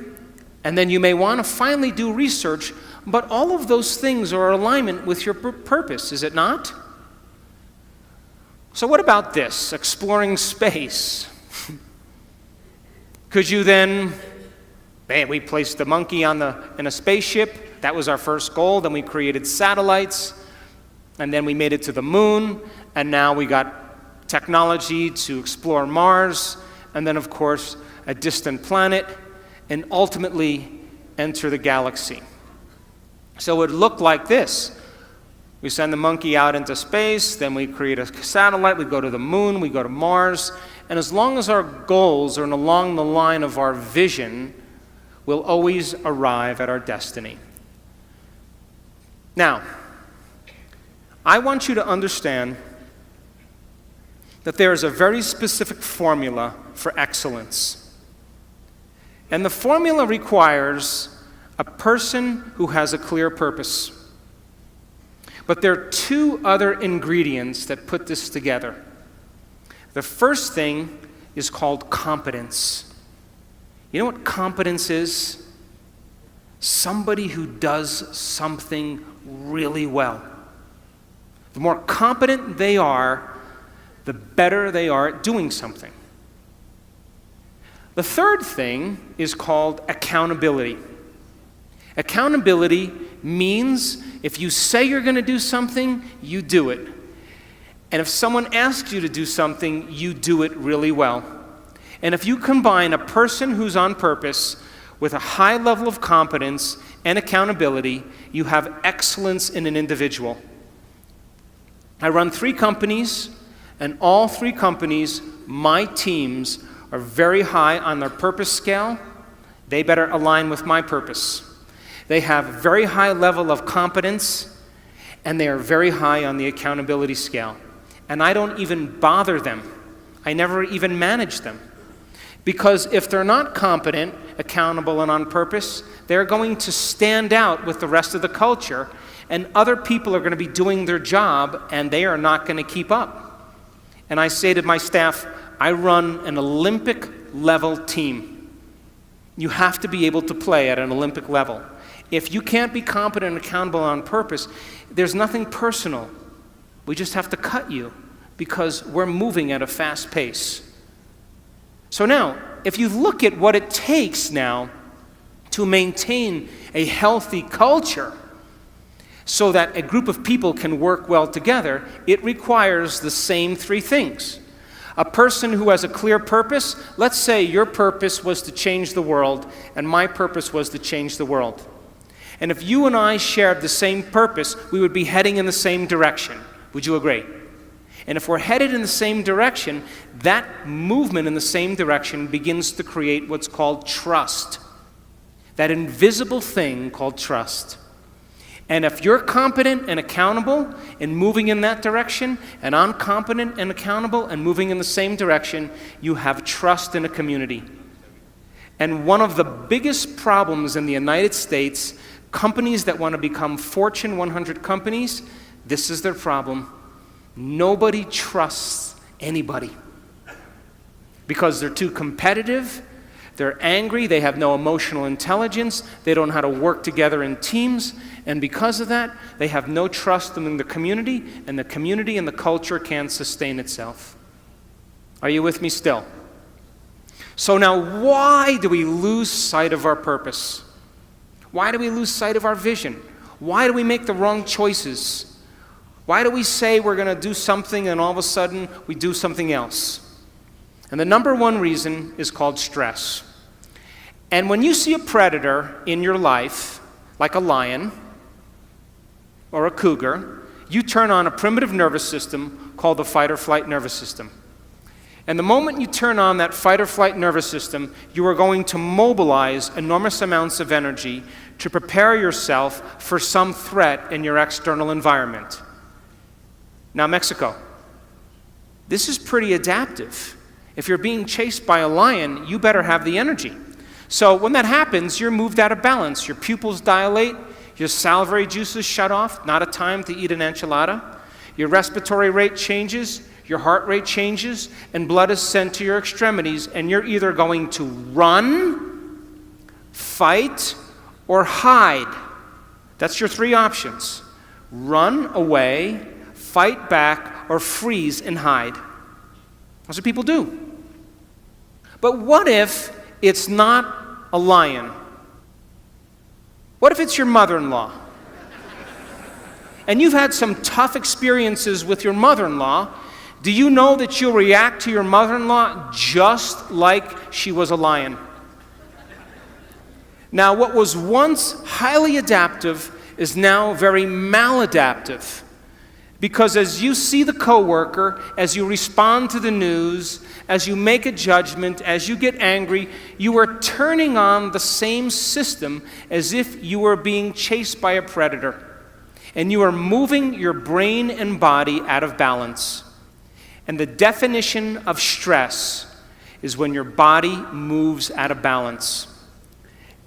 And then you may want to finally do research. But all of those things are in alignment with your purpose, is it not? So what about this? Exploring space. Could you then, we placed the monkey in a spaceship. That was our first goal. Then we created satellites. And then we made it to the moon. And now we got technology to explore Mars. And then, of course, a distant planet. And ultimately enter the galaxy. So it would look like this. We send the monkey out into space, then we create a satellite, we go to the moon, we go to Mars, and as long as our goals are along the line of our vision, we'll always arrive at our destiny. Now, I want you to understand that there is a very specific formula for excellence. And the formula requires a person who has a clear purpose. But there are 2 other ingredients that put this together. The first thing is called competence. You know what competence is? Somebody who does something really well. The more competent they are, the better they are at doing something. The third thing is called accountability. Accountability means if you say you're going to do something, you do it. And if someone asks you to do something, you do it really well. And if you combine a person who's on purpose with a high level of competence and accountability, you have excellence in an individual. I run 3 companies, and all 3 companies, my teams, are very high on their purpose scale. They better align with my purpose. They have a very high level of competence, and they are very high on the accountability scale. And I don't even bother them. I never even manage them. Because if they're not competent, accountable, and on purpose, they're going to stand out with the rest of the culture, and other people are going to be doing their job, and they are not going to keep up. And I say to my staff, I run an Olympic-level team. You have to be able to play at an Olympic level. If you can't be competent and accountable on purpose, there's nothing personal. We just have to cut you because we're moving at a fast pace. So now, if you look at what it takes now to maintain a healthy culture, so that a group of people can work well together, it requires the same three things. A person who has a clear purpose, let's say your purpose was to change the world, and my purpose was to change the world. And if you and I shared the same purpose, we would be heading in the same direction. Would you agree? And if we're headed in the same direction, that movement in the same direction begins to create what's called trust. That invisible thing called trust. And if you're competent and accountable in moving in that direction, and I'm competent and accountable and moving in the same direction, you have trust in a community. And one of the biggest problems in the United States, companies that want to become Fortune 100 companies, this is their problem. Nobody trusts anybody because they're too competitive. They're angry, they have no emotional intelligence, they don't know how to work together in teams, and because of that, they have no trust in the community and the culture can't sustain itself. Are you with me still? So now, why do we lose sight of our purpose? Why do we lose sight of our vision? Why do we make the wrong choices? Why do we say we're going to do something and all of a sudden we do something else? And the number one reason is called stress. And when you see a predator in your life, like a lion or a cougar, you turn on a primitive nervous system called the fight or flight nervous system. And the moment you turn on that fight or flight nervous system, you are going to mobilize enormous amounts of energy to prepare yourself for some threat in your external environment. Now, Mexico, this is pretty adaptive. If you're being chased by a lion, you better have the energy. So when that happens, you're moved out of balance. Your pupils dilate, your salivary juices shut off, not a time to eat an enchilada. Your respiratory rate changes, your heart rate changes, and blood is sent to your extremities, and you're either going to run, fight, or hide. That's your three options. Run away, fight back, or freeze and hide. That's what people do. But what if it's not a lion? What if it's your mother-in-law? And you've had some tough experiences with your mother-in-law. Do you know that you'll react to your mother-in-law just like she was a lion? Now, what was once highly adaptive is now very maladaptive. Because as you see the coworker, as you respond to the news, as you make a judgment, as you get angry, you are turning on the same system as if you were being chased by a predator. And you are moving your brain and body out of balance. And the definition of stress is when your body moves out of balance.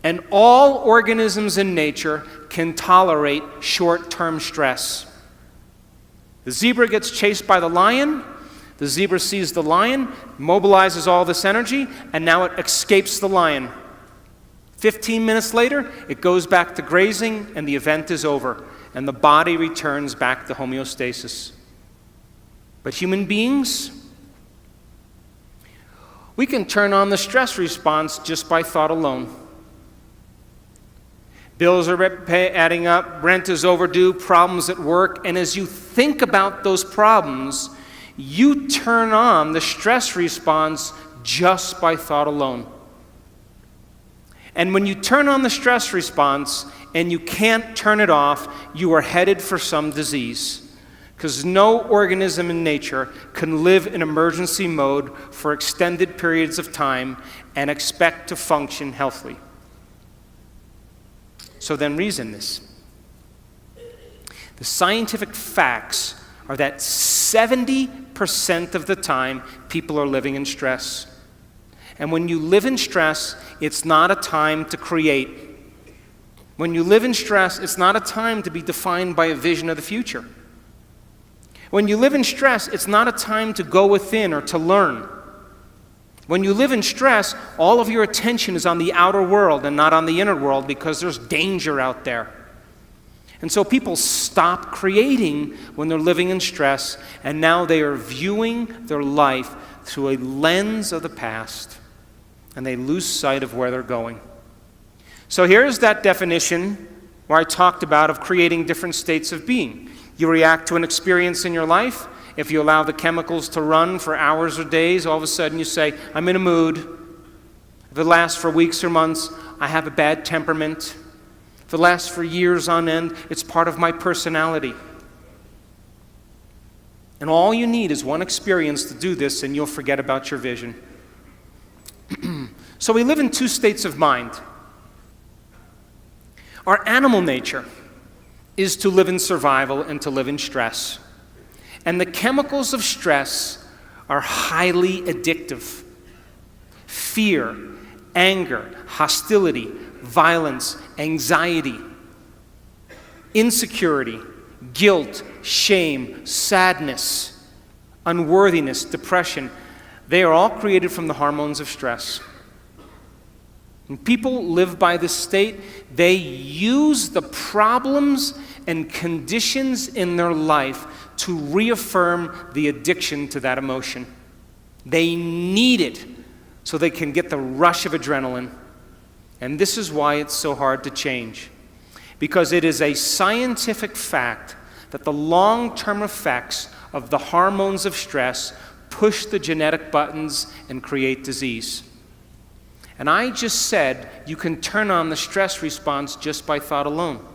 And all organisms in nature can tolerate short-term stress. The zebra gets chased by the lion. The zebra sees the lion, mobilizes all this energy, and now it escapes the lion. 15 minutes later, it goes back to grazing, and the event is over, and the body returns back to homeostasis. But human beings, we can turn on the stress response just by thought alone. Bills are adding up, rent is overdue, problems at work, and as you think about those problems, you turn on the stress response just by thought alone. And when you turn on the stress response and you can't turn it off, you are headed for some disease. Because no organism in nature can live in emergency mode for extended periods of time and expect to function healthily. So then reason this. The scientific facts are that 70% of the time people are living in stress. And when you live in stress, it's not a time to create. When you live in stress, it's not a time to be defined by a vision of the future. When you live in stress, it's not a time to go within or to learn. When you live in stress, all of your attention is on the outer world and not on the inner world because there's danger out there. And so people stop creating when they're living in stress, and now they are viewing their life through a lens of the past, and they lose sight of where they're going. So here's that definition, where I talked about of creating different states of being. You react to an experience in your life. If you allow the chemicals to run for hours or days, all of a sudden you say, I'm in a mood. If it lasts for weeks or months, I have a bad temperament. If it lasts for years on end, it's part of my personality. And all you need is one experience to do this, and you'll forget about your vision. So we live in two states of mind. Our animal nature is to live in survival and to live in stress. And the chemicals of stress are highly addictive. Fear, anger, hostility, violence, anxiety, insecurity, guilt, shame, sadness, unworthiness, depression, they are all created from the hormones of stress. When people live by this state, they use the problems and conditions in their life to reaffirm the addiction to that emotion. They need it so they can get the rush of adrenaline. And this is why it's so hard to change. Because it is a scientific fact that the long-term effects of the hormones of stress push the genetic buttons and create disease. And I just said you can turn on the stress response just by thought alone.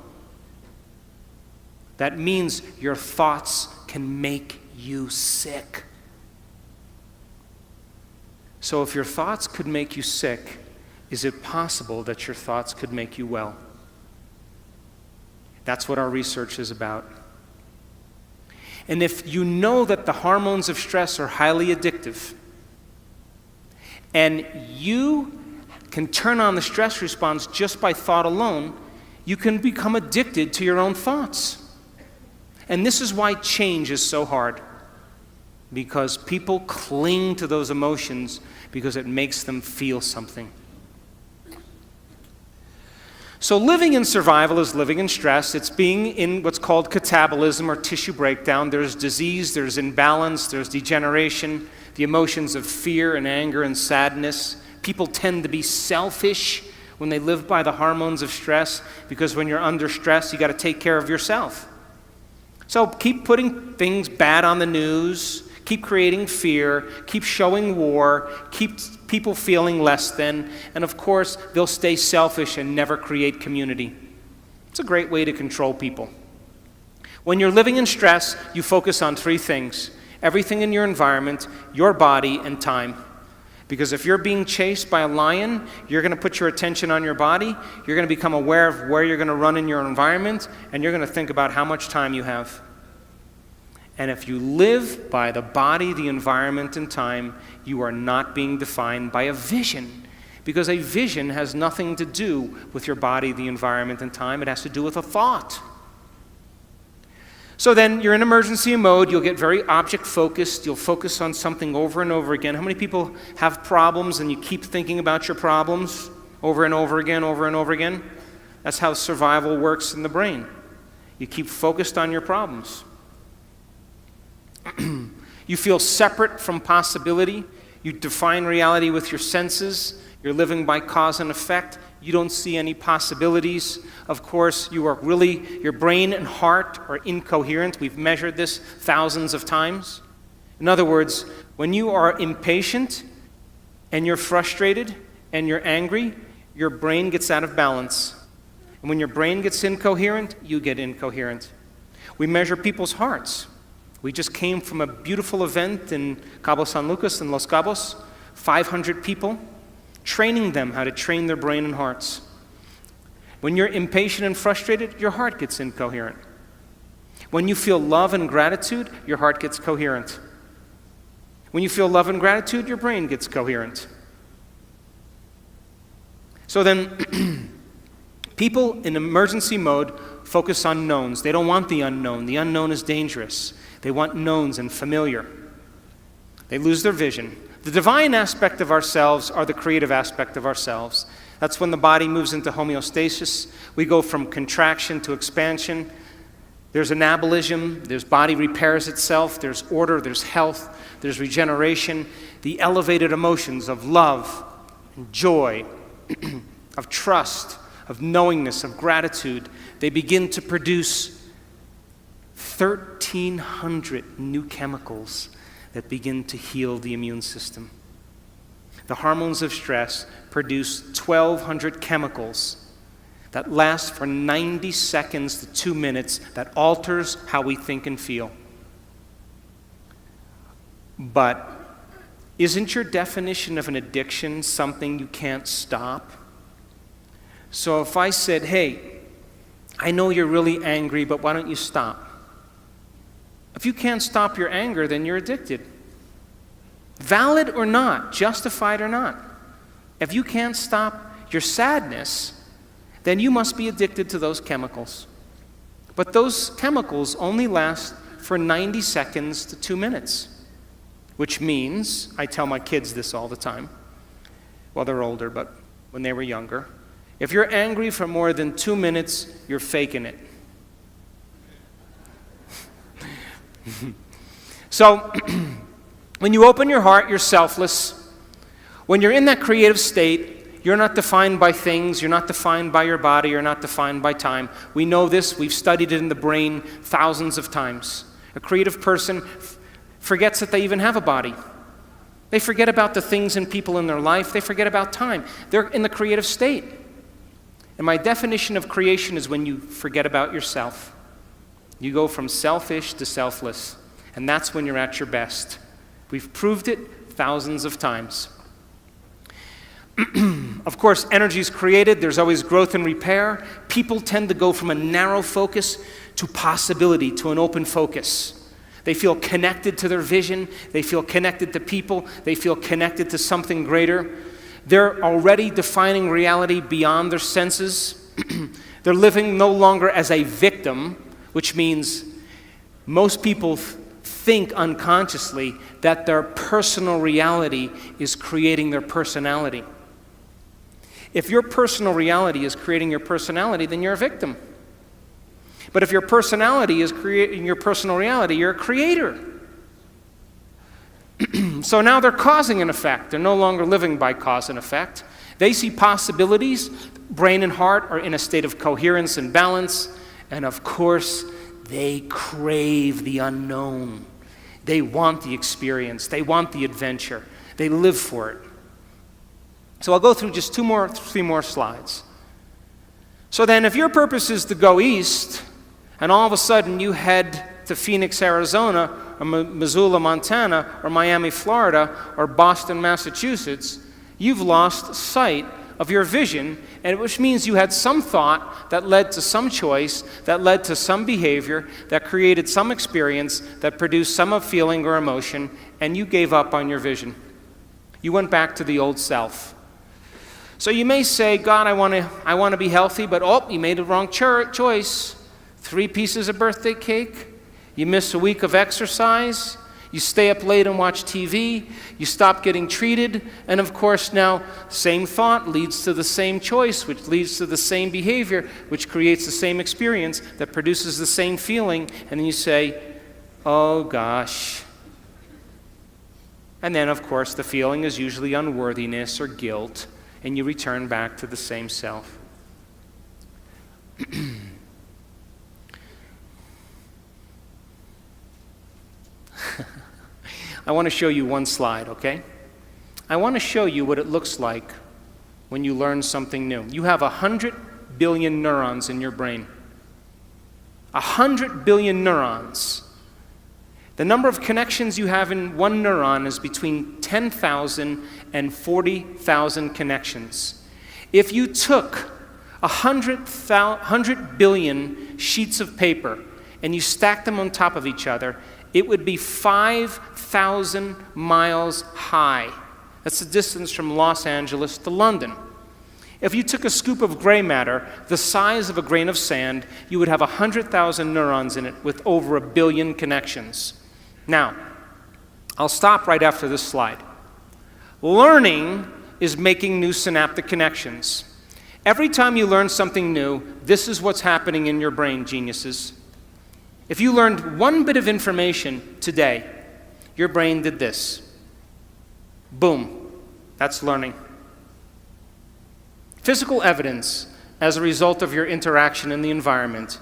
That means your thoughts can make you sick. So if your thoughts could make you sick, is it possible that your thoughts could make you well? That's what our research is about. And if you know that the hormones of stress are highly addictive, and you can turn on the stress response just by thought alone, you can become addicted to your own thoughts. And this is why change is so hard. Because people cling to those emotions because it makes them feel something. So living in survival is living in stress. It's being in what's called catabolism or tissue breakdown. There's disease, there's imbalance, there's degeneration, the emotions of fear and anger and sadness. People tend to be selfish when they live by the hormones of stress because when you're under stress, you got to take care of yourself. So keep putting things bad on the news, keep creating fear, keep showing war, keep people feeling less than, and of course, they'll stay selfish and never create community. It's a great way to control people. When you're living in stress, you focus on three things: everything in your environment, your body, and time. Because if you're being chased by a lion, you're going to put your attention on your body, you're going to become aware of where you're going to run in your environment, and you're going to think about how much time you have. And if you live by the body, the environment, and time, you are not being defined by a vision. Because a vision has nothing to do with your body, the environment, and time. It has to do with a thought. So then you're in emergency mode. You'll get very object-focused. You'll focus on something over and over again. How many people have problems and you keep thinking about your problems over and over again, over and over again? That's how survival works in the brain. You keep focused on your problems. You feel separate from possibility. You define reality with your senses. You're living by cause and effect. You don't see any possibilities. Of course, your brain and heart are incoherent. We've measured this thousands of times. In other words, when you are impatient and you're frustrated and you're angry, your brain gets out of balance. And when your brain gets incoherent, you get incoherent. We measure people's hearts. We just came from a beautiful event in Cabo San Lucas in Los Cabos, 500 people, training them how to train their brain and hearts. When you're impatient and frustrated, your heart gets incoherent. When you feel love and gratitude, your heart gets coherent. When you feel love and gratitude, your brain gets coherent. So then, people in emergency mode focus on knowns. They don't want the unknown. The unknown is dangerous. They want knowns and familiar. They lose their vision. The divine aspect of ourselves are the creative aspect of ourselves. That's when the body moves into homeostasis. We go from contraction to expansion. There's anabolism. There's body repairs itself. There's order. There's health. There's regeneration. The elevated emotions of love and joy, of trust, of knowingness, of gratitude, they begin to produce 1,300 new chemicals that begin to heal the immune system. The hormones of stress produce 1,200 chemicals that last for 90 seconds to 2 minutes that alters how we think and feel. But isn't your definition of an addiction something you can't stop? So if I said, hey, I know you're really angry, but why don't you stop? If you can't stop your anger, then you're addicted. Valid or not, justified or not. If you can't stop your sadness, then you must be addicted to those chemicals. But those chemicals only last for 90 seconds to 2 minutes, which means, I tell my kids this all the time, well, they're older, but when they were younger, if you're angry for more than 2 minutes, you're faking it. So, when you open your heart, you're selfless. When you're in that creative state, you're not defined by things, you're not defined by your body, you're not defined by time. We know this, we've studied it in the brain thousands of times. A creative person forgets that they even have a body. They forget about the things and people in their life, they forget about time. They're in the creative state. And my definition of creation is when you forget about yourself. You go from selfish to selfless, and that's when you're at your best. We've proved it thousands of times. Of course, energy is created. There's always growth and repair. People tend to go from a narrow focus to possibility, to an open focus. They feel connected to their vision. They feel connected to people. They feel connected to something greater. They're already defining reality beyond their senses. They're living no longer as a victim, which means most people think unconsciously that their personal reality is creating their personality. If your personal reality is creating your personality, then you're a victim. But if your personality is creating your personal reality, you're a creator. So now they're causing an effect. They're no longer living by cause and effect. They see possibilities. Brain and heart are in a state of coherence and balance. And of course, they crave the unknown. They want the experience. They want the adventure. They live for it. So I'll go through just 3 more slides. So then if your purpose is to go east, and all of a sudden you head to Phoenix, Arizona, or Missoula, Montana, or Miami, Florida, or Boston, Massachusetts, you've lost sight of your vision, and which means you had some thought that led to some choice, that led to some behavior, that created some experience, that produced some feeling or emotion, and you gave up on your vision. You went back to the old self. So you may say, God, I want to be healthy, but you made the wrong choice. 3 pieces of birthday cake. You miss a week of exercise. You stay up late and watch TV. You stop getting treated. And of course now, same thought leads to the same choice, which leads to the same behavior, which creates the same experience, that produces the same feeling. And then you say, oh gosh. And then of course the feeling is usually unworthiness or guilt, and you return back to the same self. I want to show you one slide, okay? I want to show you what it looks like when you learn something new. You have 100 billion neurons in your brain. 100 billion neurons. The number of connections you have in one neuron is between 10,000 and 40,000 connections. If you took 100 billion sheets of paper and you stacked them on top of each other, it would be 5,000 miles high. That's the distance from Los Angeles to London. If you took a scoop of gray matter, the size of a grain of sand, you would have 100,000 neurons in it with over 1 billion connections. Now, I'll stop right after this slide. Learning is making new synaptic connections. Every time you learn something new, this is what's happening in your brain, geniuses. If you learned one bit of information today, your brain did this. Boom. That's learning. Physical evidence as a result of your interaction in the environment.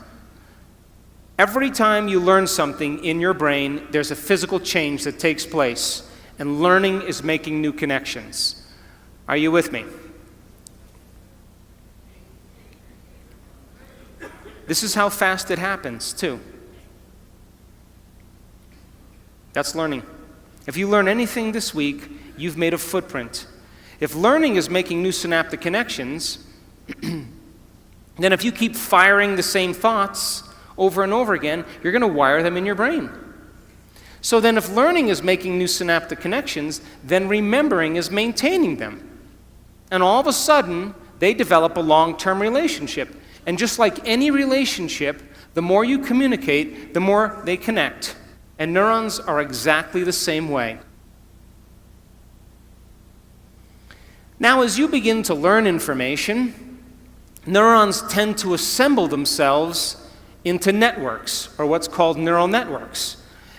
Every time you learn something in your brain, there's a physical change that takes place, and learning is making new connections. Are you with me? This is how fast it happens, too. That's learning. If you learn anything this week, you've made a footprint. If learning is making new synaptic connections, then if you keep firing the same thoughts over and over again, you're going to wire them in your brain. So then if learning is making new synaptic connections, then remembering is maintaining them. And all of a sudden, they develop a long-term relationship. And just like any relationship, the more you communicate, the more they connect. And neurons are exactly the same way. Now, as you begin to learn information, neurons tend to assemble themselves into networks, or what's called neural networks.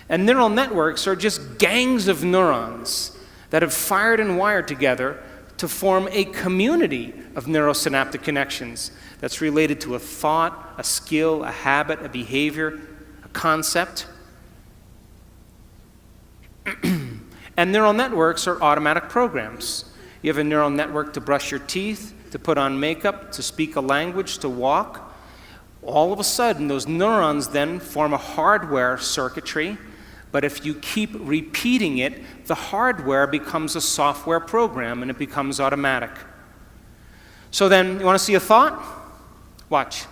And neural networks are just gangs of neurons that have fired and wired together to form a community of neurosynaptic connections that's related to a thought, a skill, a habit, a behavior, a concept. And neural networks are automatic programs. You have a neural network to brush your teeth, to put on makeup, to speak a language, to walk. All of a sudden, those neurons then form a hardware circuitry, but if you keep repeating it, the hardware becomes a software program and it becomes automatic. So then, you want to see a thought? Watch.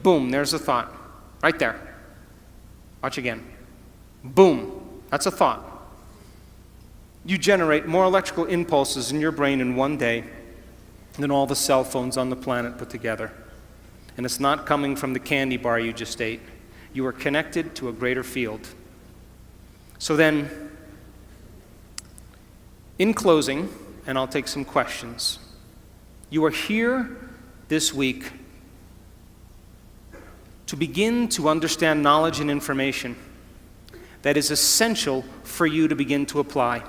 Boom, there's a thought. Right there. Watch again. Boom, that's a thought. You generate more electrical impulses in your brain in one day than all the cell phones on the planet put together. And it's not coming from the candy bar you just ate. You are connected to a greater field. So then, in closing, and I'll take some questions, you are here this week to begin to understand knowledge and information that is essential for you to begin to apply.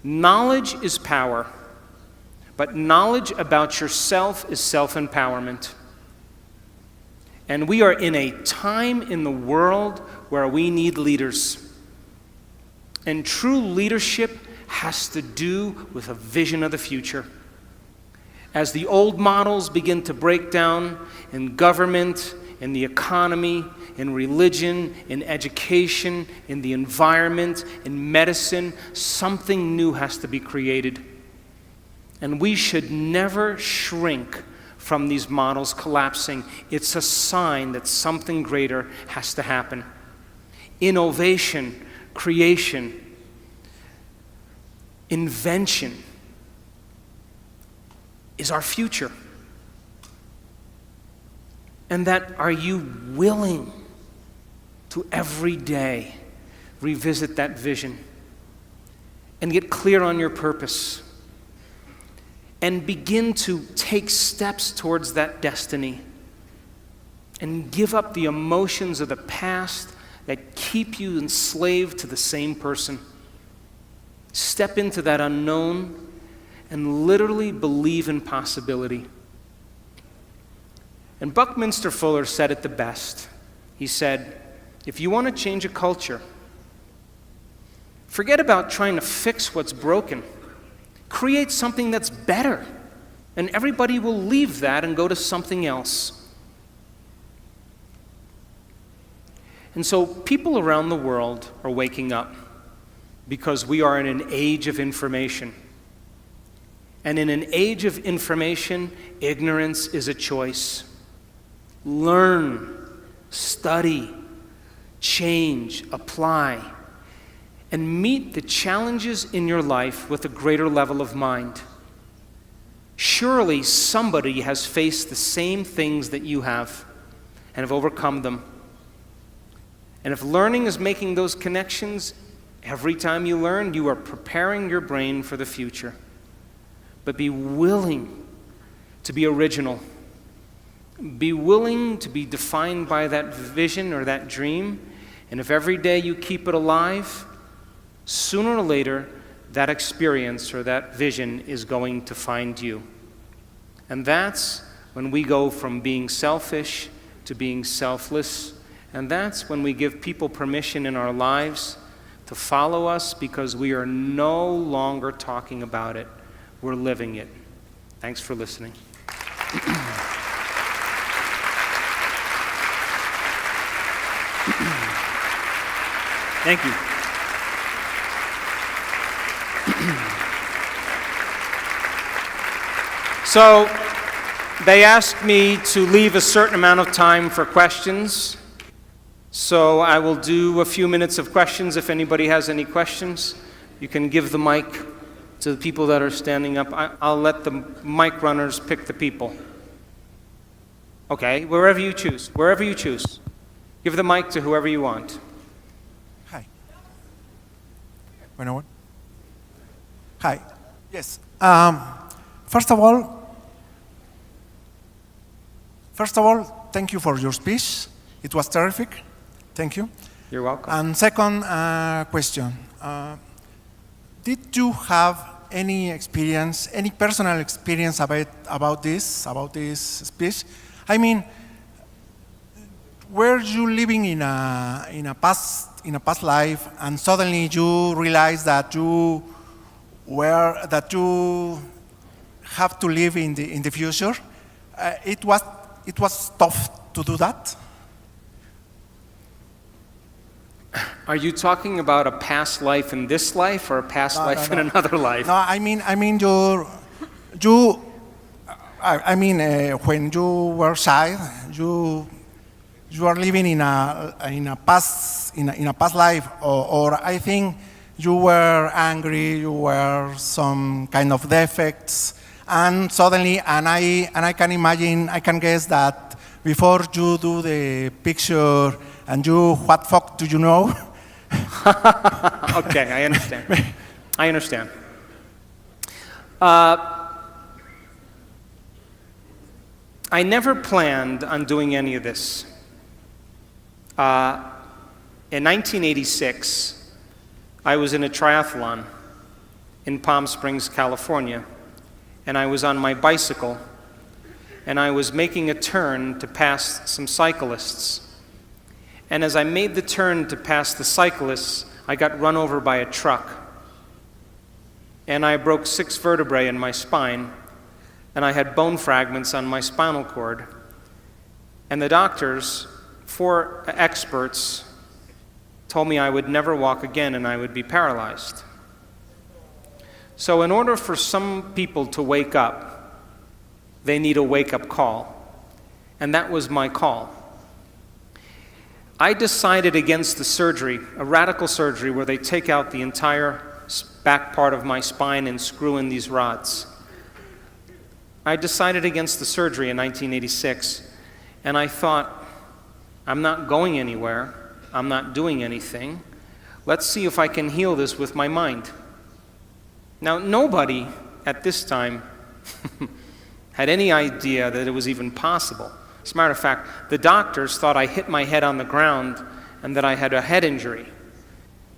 Knowledge is power, but knowledge about yourself is self-empowerment. And we are in a time in the world where we need leaders. And true leadership has to do with a vision of the future. As the old models begin to break down in government, in the economy, in religion, in education, in the environment, in medicine, something new has to be created. And we should never shrink from these models collapsing. It's a sign that something greater has to happen. Innovation, creation, invention is our future. And that, are you willing to every day revisit that vision and get clear on your purpose and begin to take steps towards that destiny and give up the emotions of the past that keep you enslaved to the same person? Step into that unknown and literally believe in possibility. And Buckminster Fuller said it the best. He said, if you want to change a culture, forget about trying to fix what's broken. Create something that's better, and everybody will leave that and go to something else. And so people around the world are waking up because we are in an age of information. And in an age of information, ignorance is a choice. Learn, study, change, apply, and meet the challenges in your life with a greater level of mind. Surely somebody has faced the same things that you have and have overcome them. And if learning is making those connections, every time you learn, you are preparing your brain for the future. But be willing to be original. Be willing to be defined by that vision or that dream. And if every day you keep it alive, sooner or later, that experience or that vision is going to find you. And that's when we go from being selfish to being selfless. And that's when we give people permission in our lives to follow us because we are no longer talking about it. We're living it. Thanks for listening. Thank you. So, they asked me to leave a certain amount of time for questions. So I will do a few minutes of questions. If anybody has any questions, you can give the mic to the people that are standing up. I'll let the mic runners pick the people. Okay, wherever you choose. Wherever you choose. Give the mic to whoever you want.
Hi. Bueno. Hi. Yes. First of all, thank you for your speech. It was terrific. Thank you.
You're welcome.
And second question. Did you have any experience, any personal experience about this speech? I mean, were you living in a past life, and suddenly you realized that you have to live in the future? It was tough to do that.
Are you talking about a past life in this life or a past life in another life?
No, I mean when you were child, you are living in a past life, or I think you were angry, you were some kind of defects, and suddenly, and I can imagine, I can guess that before you do the picture, and you, what fuck do you know?
Okay, I understand. I understand. I never planned on doing any of this. In 1986, I was in a triathlon in Palm Springs, California, and I was on my bicycle, and I was making a turn to pass some cyclists. And as I made the turn to pass the cyclists, I got run over by a truck. And I broke 6 vertebrae in my spine, and I had bone fragments on my spinal cord. And the doctors, 4 experts, told me I would never walk again and I would be paralyzed. So in order for some people to wake up, they need a wake-up call. And that was my call. I decided against the surgery, a radical surgery where they take out the entire back part of my spine and screw in these rods. I decided against the surgery in 1986, and I thought, I'm not going anywhere, I'm not doing anything. Let's see if I can heal this with my mind. Now, nobody at this time had any idea that it was even possible. As a matter of fact, the doctors thought I hit my head on the ground and that I had a head injury,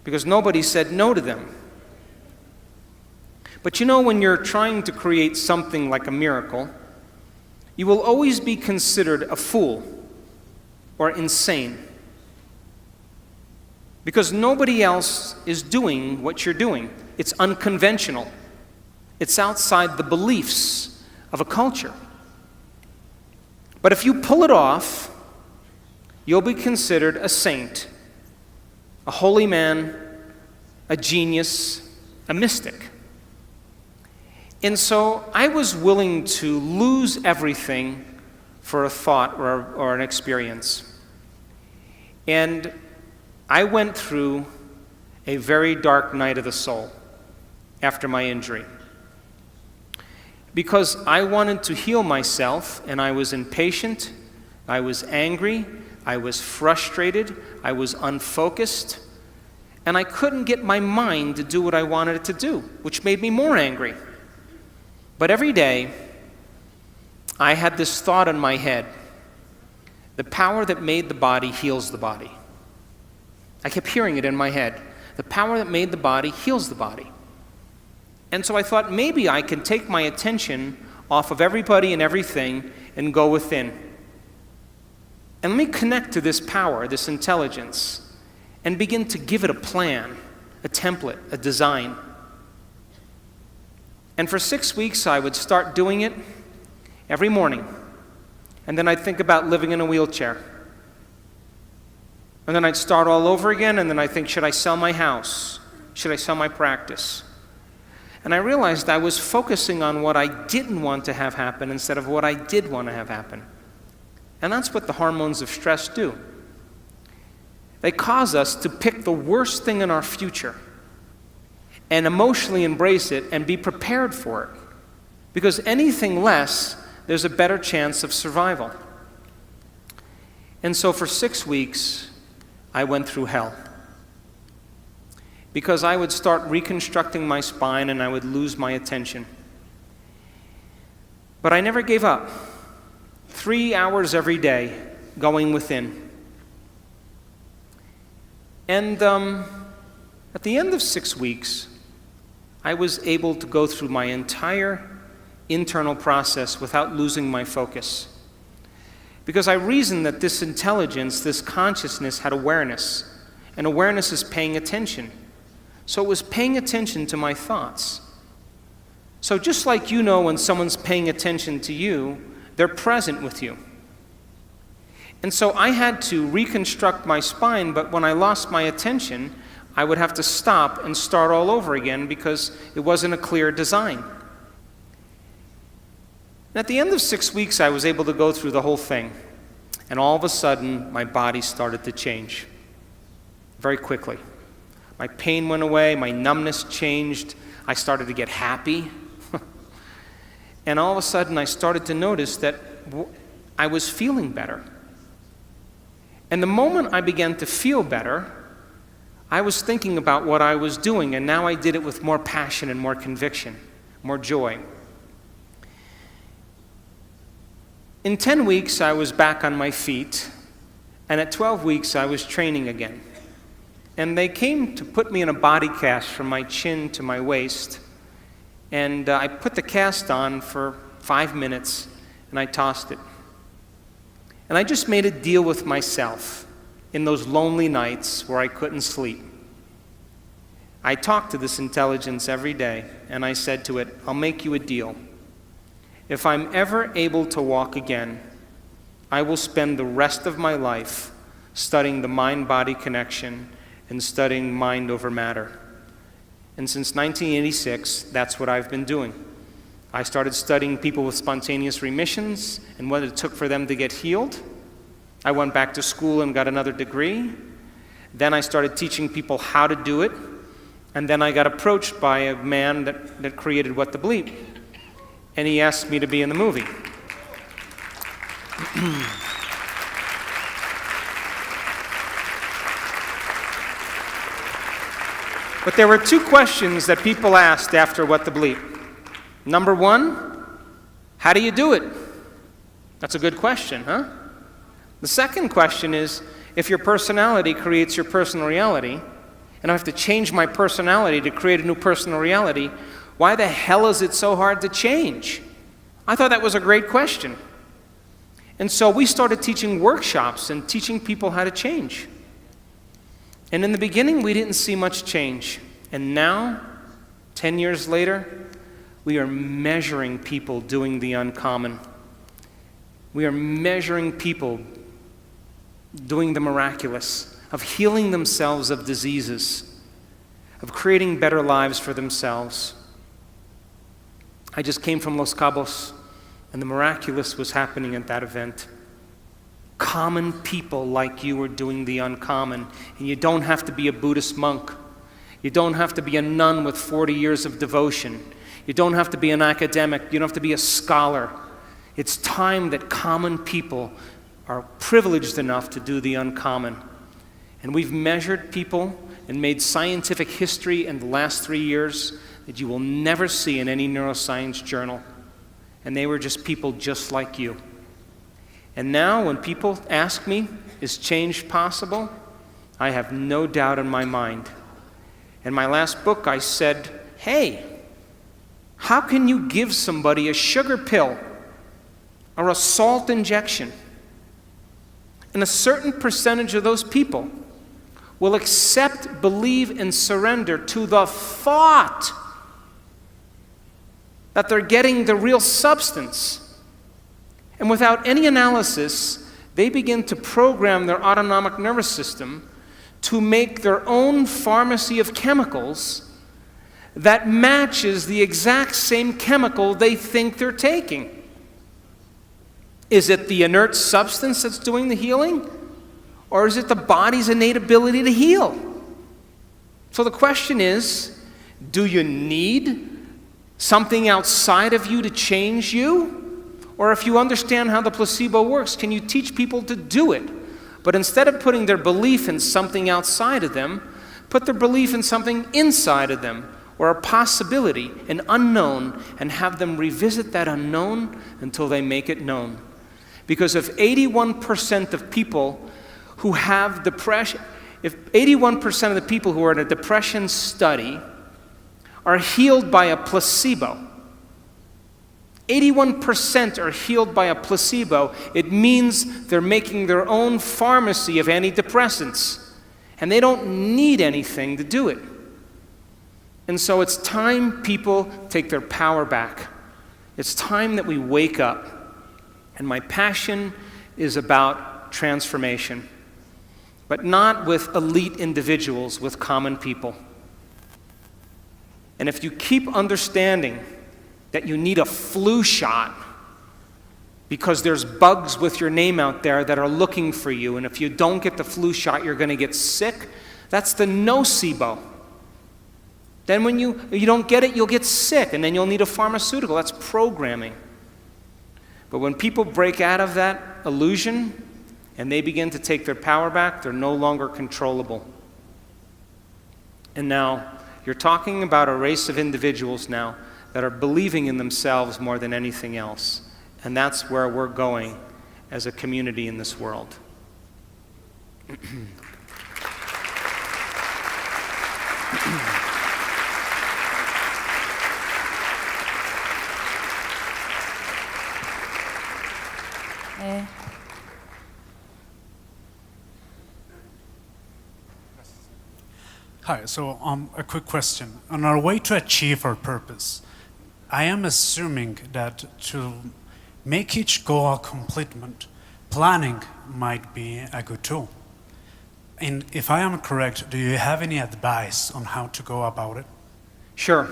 because nobody said no to them. But you know, when you're trying to create something like a miracle, you will always be considered a fool or insane, because nobody else is doing what you're doing. It's unconventional. It's outside the beliefs of a culture. But if you pull it off, you'll be considered a saint, a holy man, a genius, a mystic. And so I was willing to lose everything for a thought or an experience. And I went through a very dark night of the soul after my injury, because I wanted to heal myself, and I was impatient, I was angry, I was frustrated, I was unfocused, and I couldn't get my mind to do what I wanted it to do, which made me more angry. But every day, I had this thought in my head: the power that made the body heals the body. I kept hearing it in my head. The power that made the body heals the body. And so I thought, maybe I can take my attention off of everybody and everything and go within. And let me connect to this power, this intelligence, and begin to give it a plan, a template, a design. And for 6 weeks, I would start doing it every morning. And then I'd think about living in a wheelchair. And then I'd start all over again, and then I'd think, should I sell my house? Should I sell my practice? And I realized I was focusing on what I didn't want to have happen instead of what I did want to have happen. And that's what the hormones of stress do. They cause us to pick the worst thing in our future and emotionally embrace it and be prepared for it. Because anything less, there's a better chance of survival. And so for 6 weeks, I went through hell. Because I would start reconstructing my spine and I would lose my attention. But I never gave up. 3 hours every day going within. And at the end of 6 weeks, I was able to go through my entire internal process without losing my focus. Because I reasoned that this intelligence, this consciousness had awareness. And awareness is paying attention. So it was paying attention to my thoughts. So just like you know when someone's paying attention to you, they're present with you. And so I had to reconstruct my spine, but when I lost my attention, I would have to stop and start all over again because it wasn't a clear design. And at the end of 6 weeks, I was able to go through the whole thing. And all of a sudden, my body started to change very quickly. My pain went away, my numbness changed, I started to get happy. And all of a sudden, I started to notice that I was feeling better. And the moment I began to feel better, I was thinking about what I was doing, and now I did it with more passion and more conviction, more joy. In 10 weeks, I was back on my feet, and at 12 weeks, I was training again. And they came to put me in a body cast from my chin to my waist, and I put the cast on for 5 minutes, and I tossed it. And I just made a deal with myself in those lonely nights where I couldn't sleep. I talked to this intelligence every day, and I said to it, I'll make you a deal. If I'm ever able to walk again, I will spend the rest of my life studying the mind-body connection and studying mind over matter. And since 1986, that's what I've been doing. I started studying people with spontaneous remissions and what it took for them to get healed. I went back to school and got another degree. Then I started teaching people how to do it. And then I got approached by a man that created What the Bleep. And he asked me to be in the movie. But there were 2 questions that people asked after What the Bleep. Number 1, how do you do it? That's a good question, huh? The second question is, if your personality creates your personal reality, and I have to change my personality to create a new personal reality, why the hell is it so hard to change? I thought that was a great question. And so we started teaching workshops and teaching people how to change. And in the beginning, we didn't see much change. And now, 10 years later, we are measuring people doing the uncommon. We are measuring people doing the miraculous, of healing themselves of diseases, of creating better lives for themselves. I just came from Los Cabos, and the miraculous was happening at that event. Common people like you are doing the uncommon, and you don't have to be a Buddhist monk. You don't have to be a nun with 40 years of devotion. You don't have to be an academic. You don't have to be a scholar. It's time that common people are privileged enough to do the uncommon. And we've measured people and made scientific history in the last 3 years that you will never see in any neuroscience journal. And they were just people just like you. And now when people ask me, is change possible? I have no doubt in my mind. In my last book, I said, hey, How can you give somebody a sugar pill or a salt injection, and a certain percentage of those people will accept, believe, and surrender to the thought that they're getting the real substance, and without any analysis, they begin to program their autonomic nervous system to make their own pharmacy of chemicals that matches the exact same chemical they think they're taking. Is it the inert substance that's doing the healing? Or is it the body's innate ability to heal? So the question is, do you need something outside of you to change you? Or if you understand how the placebo works, can you teach people to do it? But instead of putting their belief in something outside of them, put their belief in something inside of them, or a possibility, an unknown, and have them revisit that unknown until they make it known. Because if 81% of people who have depression, if 81% of the people who are in a depression study are healed by a placebo, 81% are healed by a placebo, it means they're making their own pharmacy of antidepressants. And they don't need anything to do it. And so it's time people take their power back. It's time that we wake up. And my passion is about transformation, but not with elite individuals, with common people. And if you keep understanding that you need a flu shot because there's bugs with your name out there that are looking for you, and if you don't get the flu shot, you're going to get sick, that's the nocebo. Then when you don't get it, you'll get sick, and then you'll need a pharmaceutical. That's programming. But when people break out of that illusion and they begin to take their power back, they're no longer controllable. And now, you're talking about a race of individuals now that are believing in themselves more than anything else. And that's where we're going as a community in this world.
Hi, so a quick question. On our way to achieve our purpose, I am assuming that to make each goal a completement, planning might be a good tool. And if I am correct, do you have any advice on how to go about it?
Sure.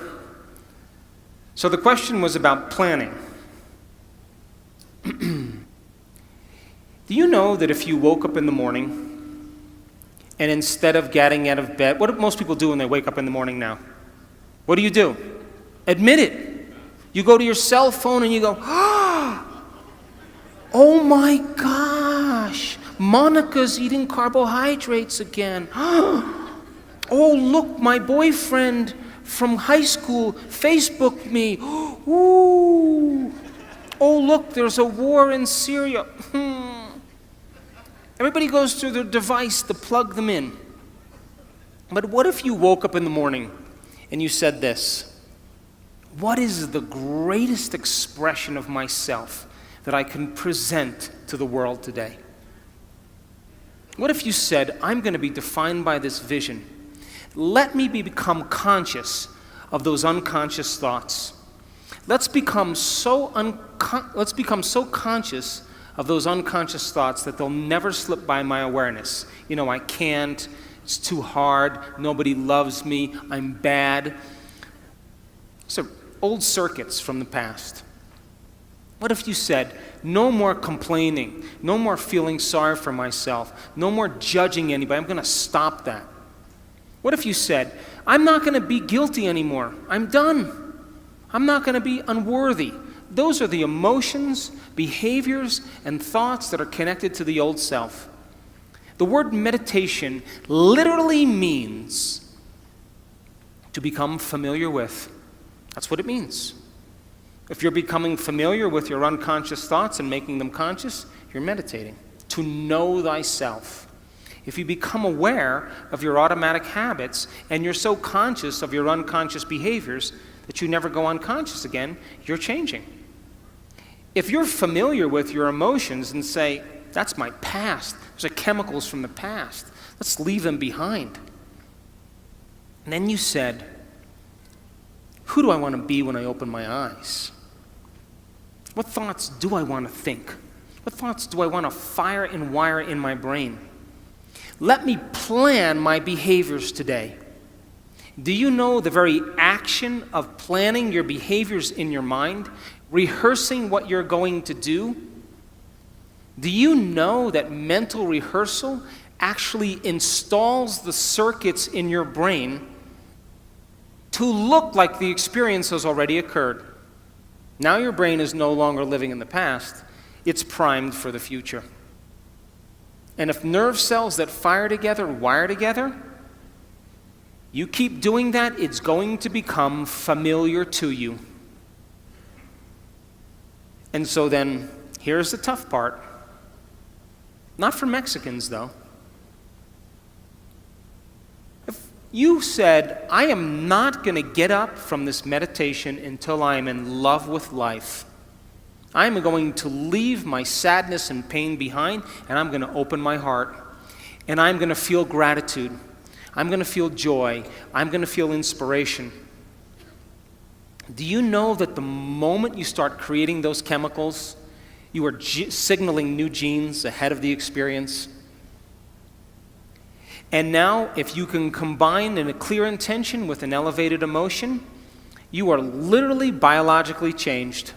So the question was about planning. Do you know that if you woke up in the morning and instead of getting out of bed, what do most people do when they wake up in the morning now? What do? Admit it. You go to your cell phone and you go, oh my gosh, Monica's eating carbohydrates again. Oh, look, my boyfriend from high school Facebooked me. Ooh. Oh, look, there's a war in Syria. Everybody goes through their device to plug them in. But what if you woke up in the morning and you said this: what is the greatest expression of myself that I can present to the world today? What if you said, I'm going to be defined by this vision. Let me become conscious of those unconscious thoughts. Let's become so conscious of those unconscious thoughts that they'll never slip by my awareness. You know, I can't, it's too hard, nobody loves me, I'm bad. So, old circuits from the past. What if you said, no more complaining, no more feeling sorry for myself, no more judging anybody, I'm going to stop that. What if you said, I'm not going to be guilty anymore, I'm done. I'm not going to be unworthy. Those are the emotions, behaviors, and thoughts that are connected to the old self. The word meditation literally means to become familiar with. That's what it means. If you're becoming familiar with your unconscious thoughts and making them conscious, you're meditating. To know thyself. If you become aware of your automatic habits and you're so conscious of your unconscious behaviors, that you never go unconscious again, you're changing. If you're familiar with your emotions and say, that's my past, those are chemicals from the past, let's leave them behind. And then you said, who do I want to be when I open my eyes? What thoughts do I want to think? What thoughts do I want to fire and wire in my brain? Let me plan my behaviors today. Do you know the very action of planning your behaviors in your mind, rehearsing what you're going to do? Do you know that mental rehearsal actually installs the circuits in your brain to look like the experience has already occurred? Now your brain is no longer living in the past, it's primed for the future. And if nerve cells that fire together wire together, you keep doing that, it's going to become familiar to you. And so then, here's the tough part. Not for Mexicans, though. If you said, I am not going to get up from this meditation until I am in love with life. I am going to leave my sadness and pain behind, and I'm going to open my heart, and I'm going to feel gratitude. I'm going to feel joy. I'm going to feel inspiration. Do you know that the moment you start creating those chemicals, you are signaling new genes ahead of the experience? And now, if you can combine in a clear intention with an elevated emotion, you are literally biologically changed.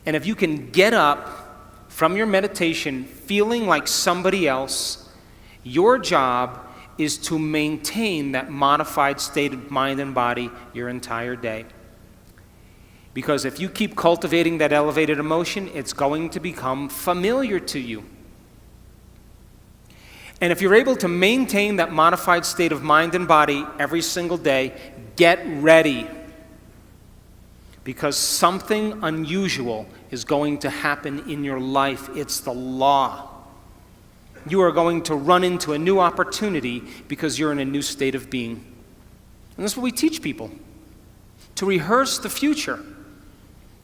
And if you can get up from your meditation feeling like somebody else, your job is to maintain that modified state of mind and body your entire day. Because if you keep cultivating that elevated emotion, it's going to become familiar to you. And if you're able to maintain that modified state of mind and body every single day, get ready. Because something unusual is going to happen in your life. It's the law. You are going to run into a new opportunity because you're in a new state of being. And that's what we teach people. To rehearse the future.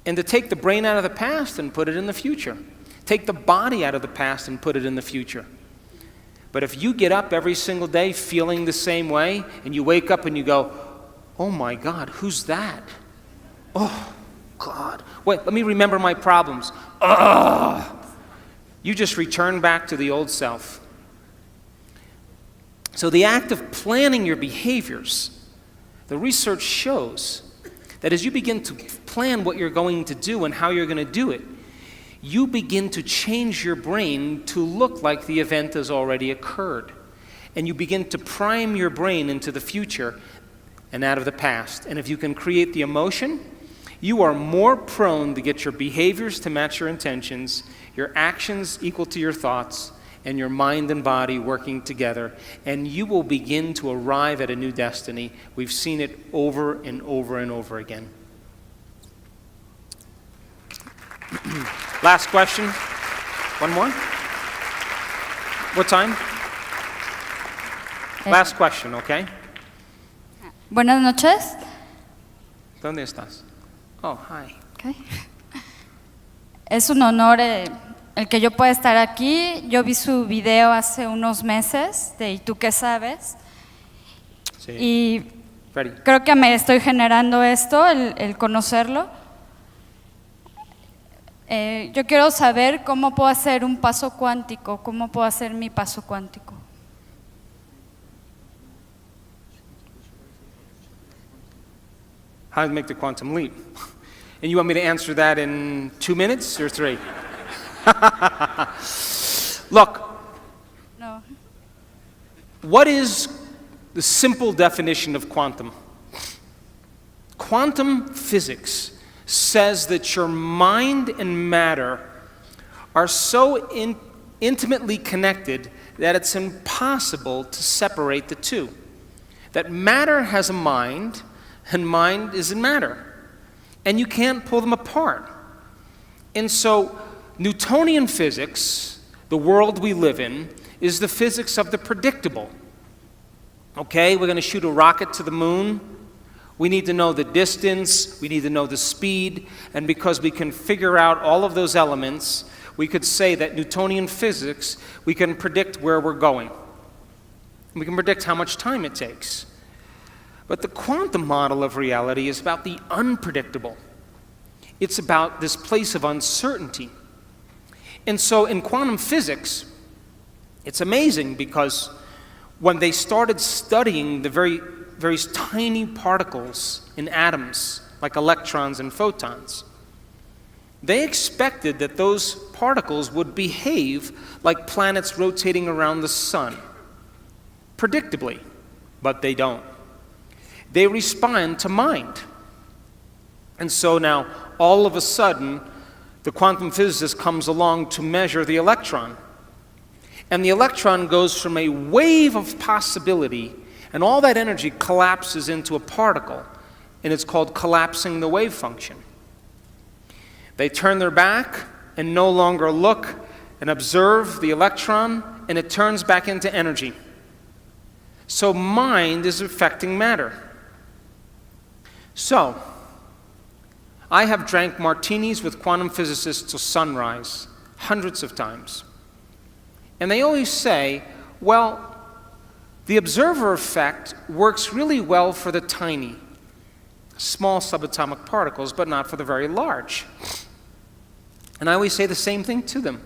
And to take the brain out of the past and put it in the future. Take the body out of the past and put it in the future. But if you get up every single day feeling the same way, and you wake up and you go, oh my God, who's that? Oh, God. Wait, let me remember my problems. Ugh. You just return back to the old self. So the act of planning your behaviors, the research shows that as you begin to plan what you're going to do and how you're going to do it, you begin to change your brain to look like the event has already occurred. And you begin to prime your brain into the future and out of the past. And if you can create the emotion, you are more prone to get your behaviors to match your intentions, your actions equal to your thoughts, and your mind and body working together, and you will begin to arrive at a new destiny. We've seen it over and over and over again. Last question. One more? What time? Last question, okay?
Buenas noches.
¿Dónde estás? Oh, hi.
Okay. Es un honor el que yo pueda estar aquí. Yo vi su video hace unos meses de ¿Y tú qué sabes?
Sí.
Y
Ready.
creo que me estoy generando esto, el conocerlo. Yo quiero saber cómo puedo hacer un paso cuántico, cómo puedo hacer mi paso cuántico.
How to make the quantum leap. And you want me to answer that in 2 minutes or 3? Look,
No.
what is the simple definition of quantum? Quantum physics says that your mind and matter are so intimately connected that it's impossible to separate the two. That matter has a mind, and mind is in matter. And you can't pull them apart. And so, Newtonian physics, the world we live in, is the physics of the predictable. Okay, we're going to shoot a rocket to the moon. We need to know the distance, we need to know the speed, and because we can figure out all of those elements, we could say that Newtonian physics, we can predict where we're going. We can predict how much time it takes. But the quantum model of reality is about the unpredictable. It's about this place of uncertainty. And so in quantum physics, it's amazing because when they started studying the very tiny particles in atoms, like electrons and photons, they expected that those particles would behave like planets rotating around the sun, predictably, but they don't. They respond to mind. And so now, all of a sudden, the quantum physicist comes along to measure the electron. And the electron goes from a wave of possibility, and all that energy collapses into a particle, and it's called collapsing the wave function. They turn their back and no longer look and observe the electron, and it turns back into energy. So mind is affecting matter. So, I have drank martinis with quantum physicists till sunrise, hundreds of times. And they always say, well, the observer effect works really well for the tiny, small subatomic particles, but not for the very large. And I always say the same thing to them.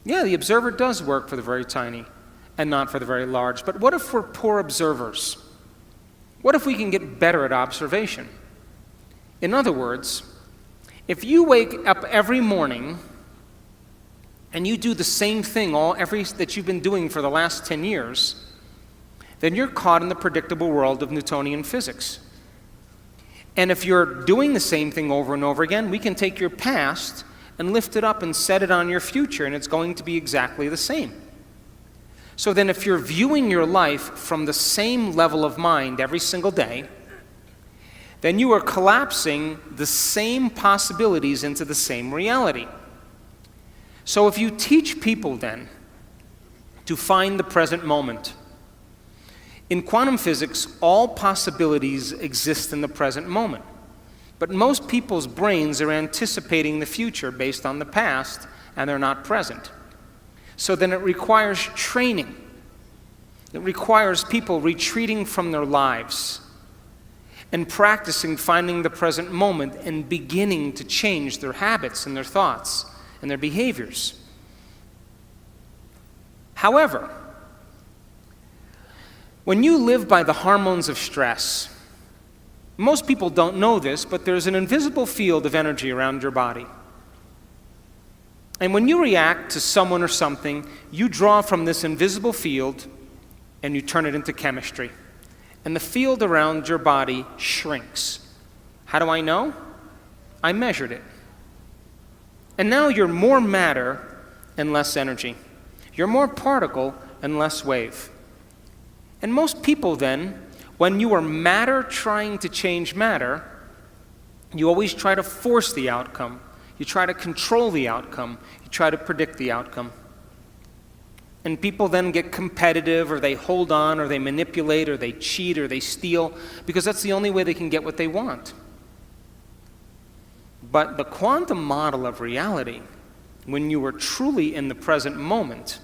Yeah, the observer does work for the very tiny and not for the very large. But what if we're poor observers? What if we can get better at observation? In other words, if you wake up every morning and you do the same thing that you've been doing for the last 10 years, then you're caught in the predictable world of Newtonian physics. And if you're doing the same thing over and over again, we can take your past and lift it up and set it on your future, and it's going to be exactly the same. So then if you're viewing your life from the same level of mind every single day, then you are collapsing the same possibilities into the same reality. So if you teach people then to find the present moment, in quantum physics, all possibilities exist in the present moment. But most people's brains are anticipating the future based on the past, and they're not present. So then it requires training. It requires people retreating from their lives and practicing finding the present moment and beginning to change their habits and their thoughts and their behaviors. However, when you live by the hormones of stress, most people don't know this, but there's an invisible field of energy around your body. And when you react to someone or something, you draw from this invisible field and you turn it into chemistry. And the field around your body shrinks. How do I know? I measured it. And now you're more matter and less energy. You're more particle and less wave. And most people then, when you are matter trying to change matter, you always try to force the outcome. You try to control the outcome. You try to predict the outcome. And people then get competitive, or they hold on, or they manipulate, or they cheat, or they steal, because that's the only way they can get what they want. But the quantum model of reality, when you are truly in the present moment,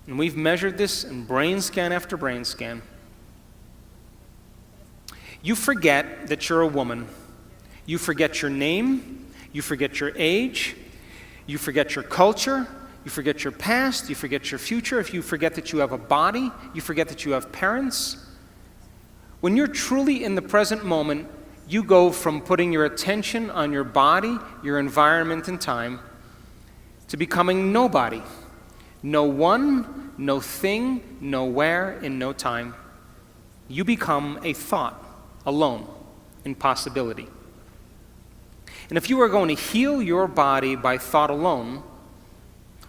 and we've measured this in brain scan after brain scan, you forget that you're a woman. You forget your name. You forget your age. You forget your culture. You forget your past. You forget your future. If you forget that you have a body, you forget that you have parents. When you're truly in the present moment, you go from putting your attention on your body, your environment, and time, to becoming nobody. No one, no thing, nowhere, in no time. You become a thought alone in possibility. And if you are going to heal your body by thought alone,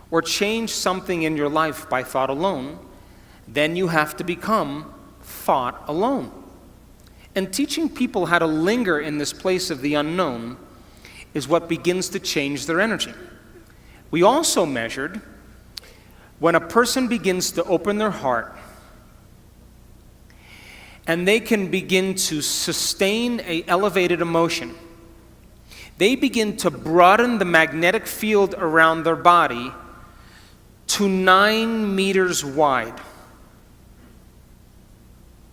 or change something in your life by thought alone, then you have to become thought alone. And teaching people how to linger in this place of the unknown is what begins to change their energy. We also measured when a person begins to open their heart and they can begin to sustain an elevated emotion. They begin to broaden the magnetic field around their body to 9 meters wide.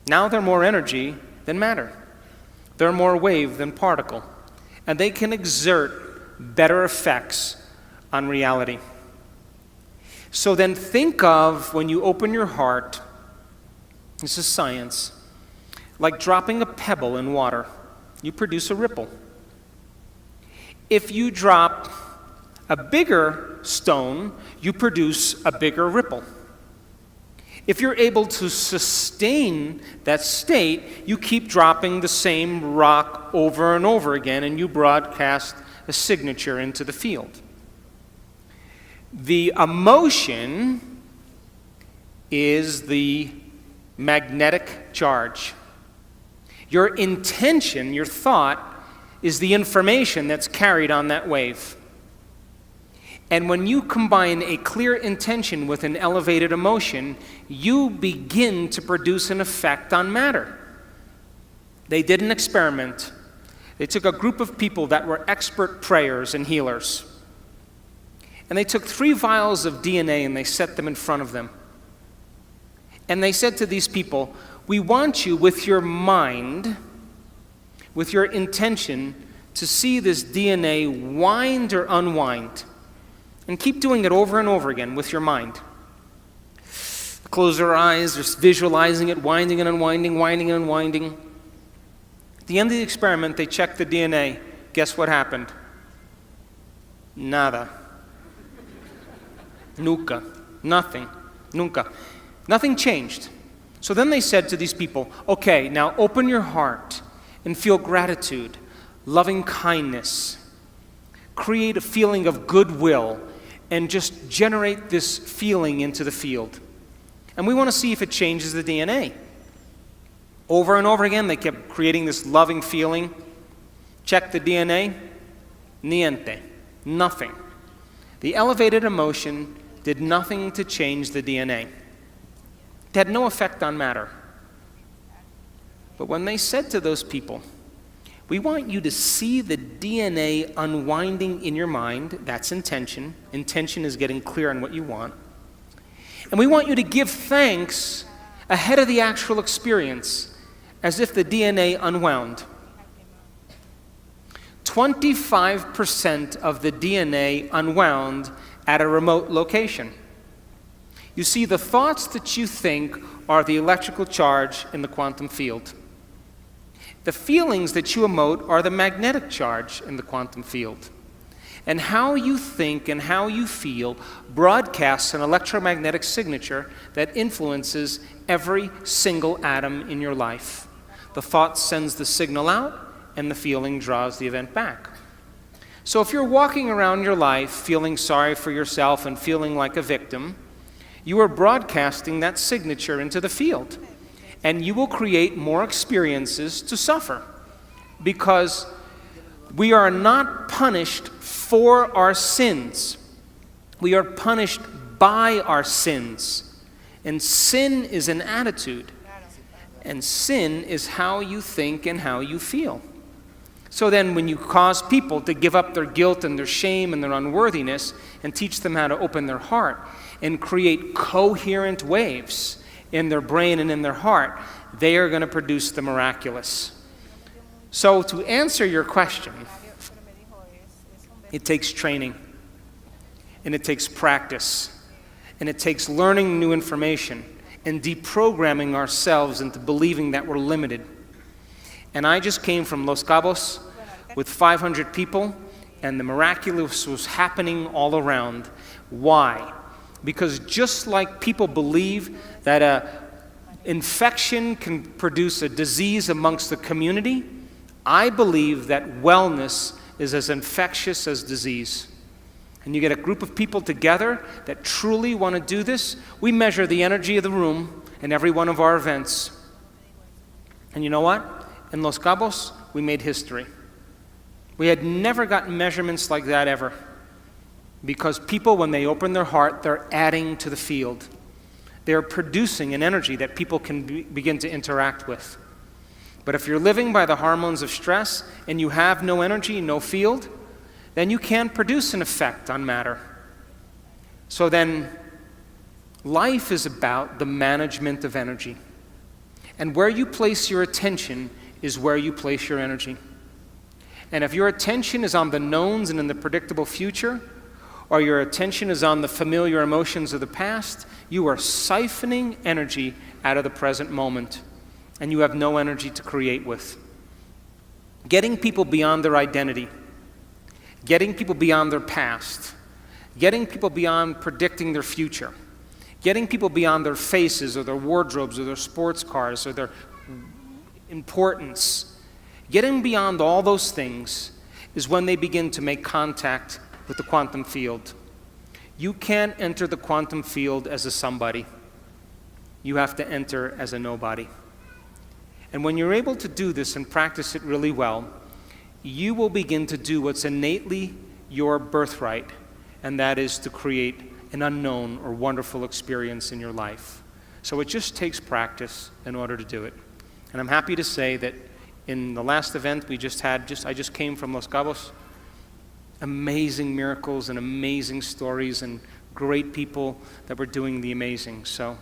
Now they're more energy than matter. They're more wave than particle. And they can exert better effects on reality. So then think of, when you open your heart, this is science, like dropping a pebble in water. You produce a ripple. If you drop a bigger stone, you produce a bigger ripple. If you're able to sustain that state, you keep dropping the same rock over and over again, and you broadcast a signature into the field. The emotion is the magnetic charge. Your intention, your thought, is the information that's carried on that wave. And when you combine a clear intention with an elevated emotion, you begin to produce an effect on matter. They did an experiment. They took a group of people that were expert prayers and healers. And they took 3 vials of DNA and they set them in front of them. And they said to these people, we want you with your mind, with your intention, to see this DNA wind or unwind. And keep doing it over and over again with your mind. Close their eyes, just visualizing it, winding and unwinding, winding and unwinding. At the end of the experiment, they checked the DNA. Guess what happened? Nada. Nunca. Nothing. Nunca. Nothing changed. So then they said to these people, okay, now open your heart and feel gratitude, loving kindness. Create a feeling of goodwill and just generate this feeling into the field. And we want to see if it changes the DNA. Over and over again, they kept creating this loving feeling. Check the DNA. Niente. Nothing. The elevated emotion did nothing to change the DNA. It had no effect on matter. But when they said to those people, we want you to see the DNA unwinding in your mind. That's intention. Intention is getting clear on what you want. And we want you to give thanks ahead of the actual experience, as if the DNA unwound. 25% of the DNA unwound at a remote location. You see, the thoughts that you think are the electrical charge in the quantum field. The feelings that you emote are the magnetic charge in the quantum field. And how you think and how you feel broadcasts an electromagnetic signature that influences every single atom in your life. The thought sends the signal out, and the feeling draws the event back. So if you're walking around your life feeling sorry for yourself and feeling like a victim, you are broadcasting that signature into the field. And you will create more experiences to suffer, because we are not punished for our sins. We are punished by our sins. And sin is an attitude. And sin is how you think and how you feel. So then when you cause people to give up their guilt and their shame and their unworthiness and teach them how to open their heart and create coherent waves in their brain and in their heart, they are going to produce the miraculous. So to answer your question, it takes training, and it takes practice, and it takes learning new information and deprogramming ourselves into believing that we're limited. And I just came from Los Cabos with 500 people, and the miraculous was happening all around. Why? Because just like people believe that an infection can produce a disease amongst the community, I believe that wellness is as infectious as disease. And you get a group of people together that truly want to do this. We measure the energy of the room in every one of our events. And you know what? In Los Cabos, we made history. We had never gotten measurements like that ever. Because people, when they open their heart, they're adding to the field. They're producing an energy that people can begin to interact with. But if you're living by the hormones of stress and you have no energy, no field, then you can't produce an effect on matter. So then, life is about the management of energy. And where you place your attention is where you place your energy. And if your attention is on the knowns and in the predictable future, or your attention is on the familiar emotions of the past, you are siphoning energy out of the present moment, and you have no energy to create with. Getting people beyond their identity, getting people beyond their past, getting people beyond predicting their future, getting people beyond their faces or their wardrobes or their sports cars or their importance, getting beyond all those things is when they begin to make contact with the quantum field. You can't enter the quantum field as a somebody. You have to enter as a nobody. And when you're able to do this and practice it really well, you will begin to do what's innately your birthright, and that is to create an unknown or wonderful experience in your life. So it just takes practice in order to do it. And I'm happy to say that in the last event we just had, I just came from Los Cabos, amazing miracles and amazing stories and great people that were doing the amazing. So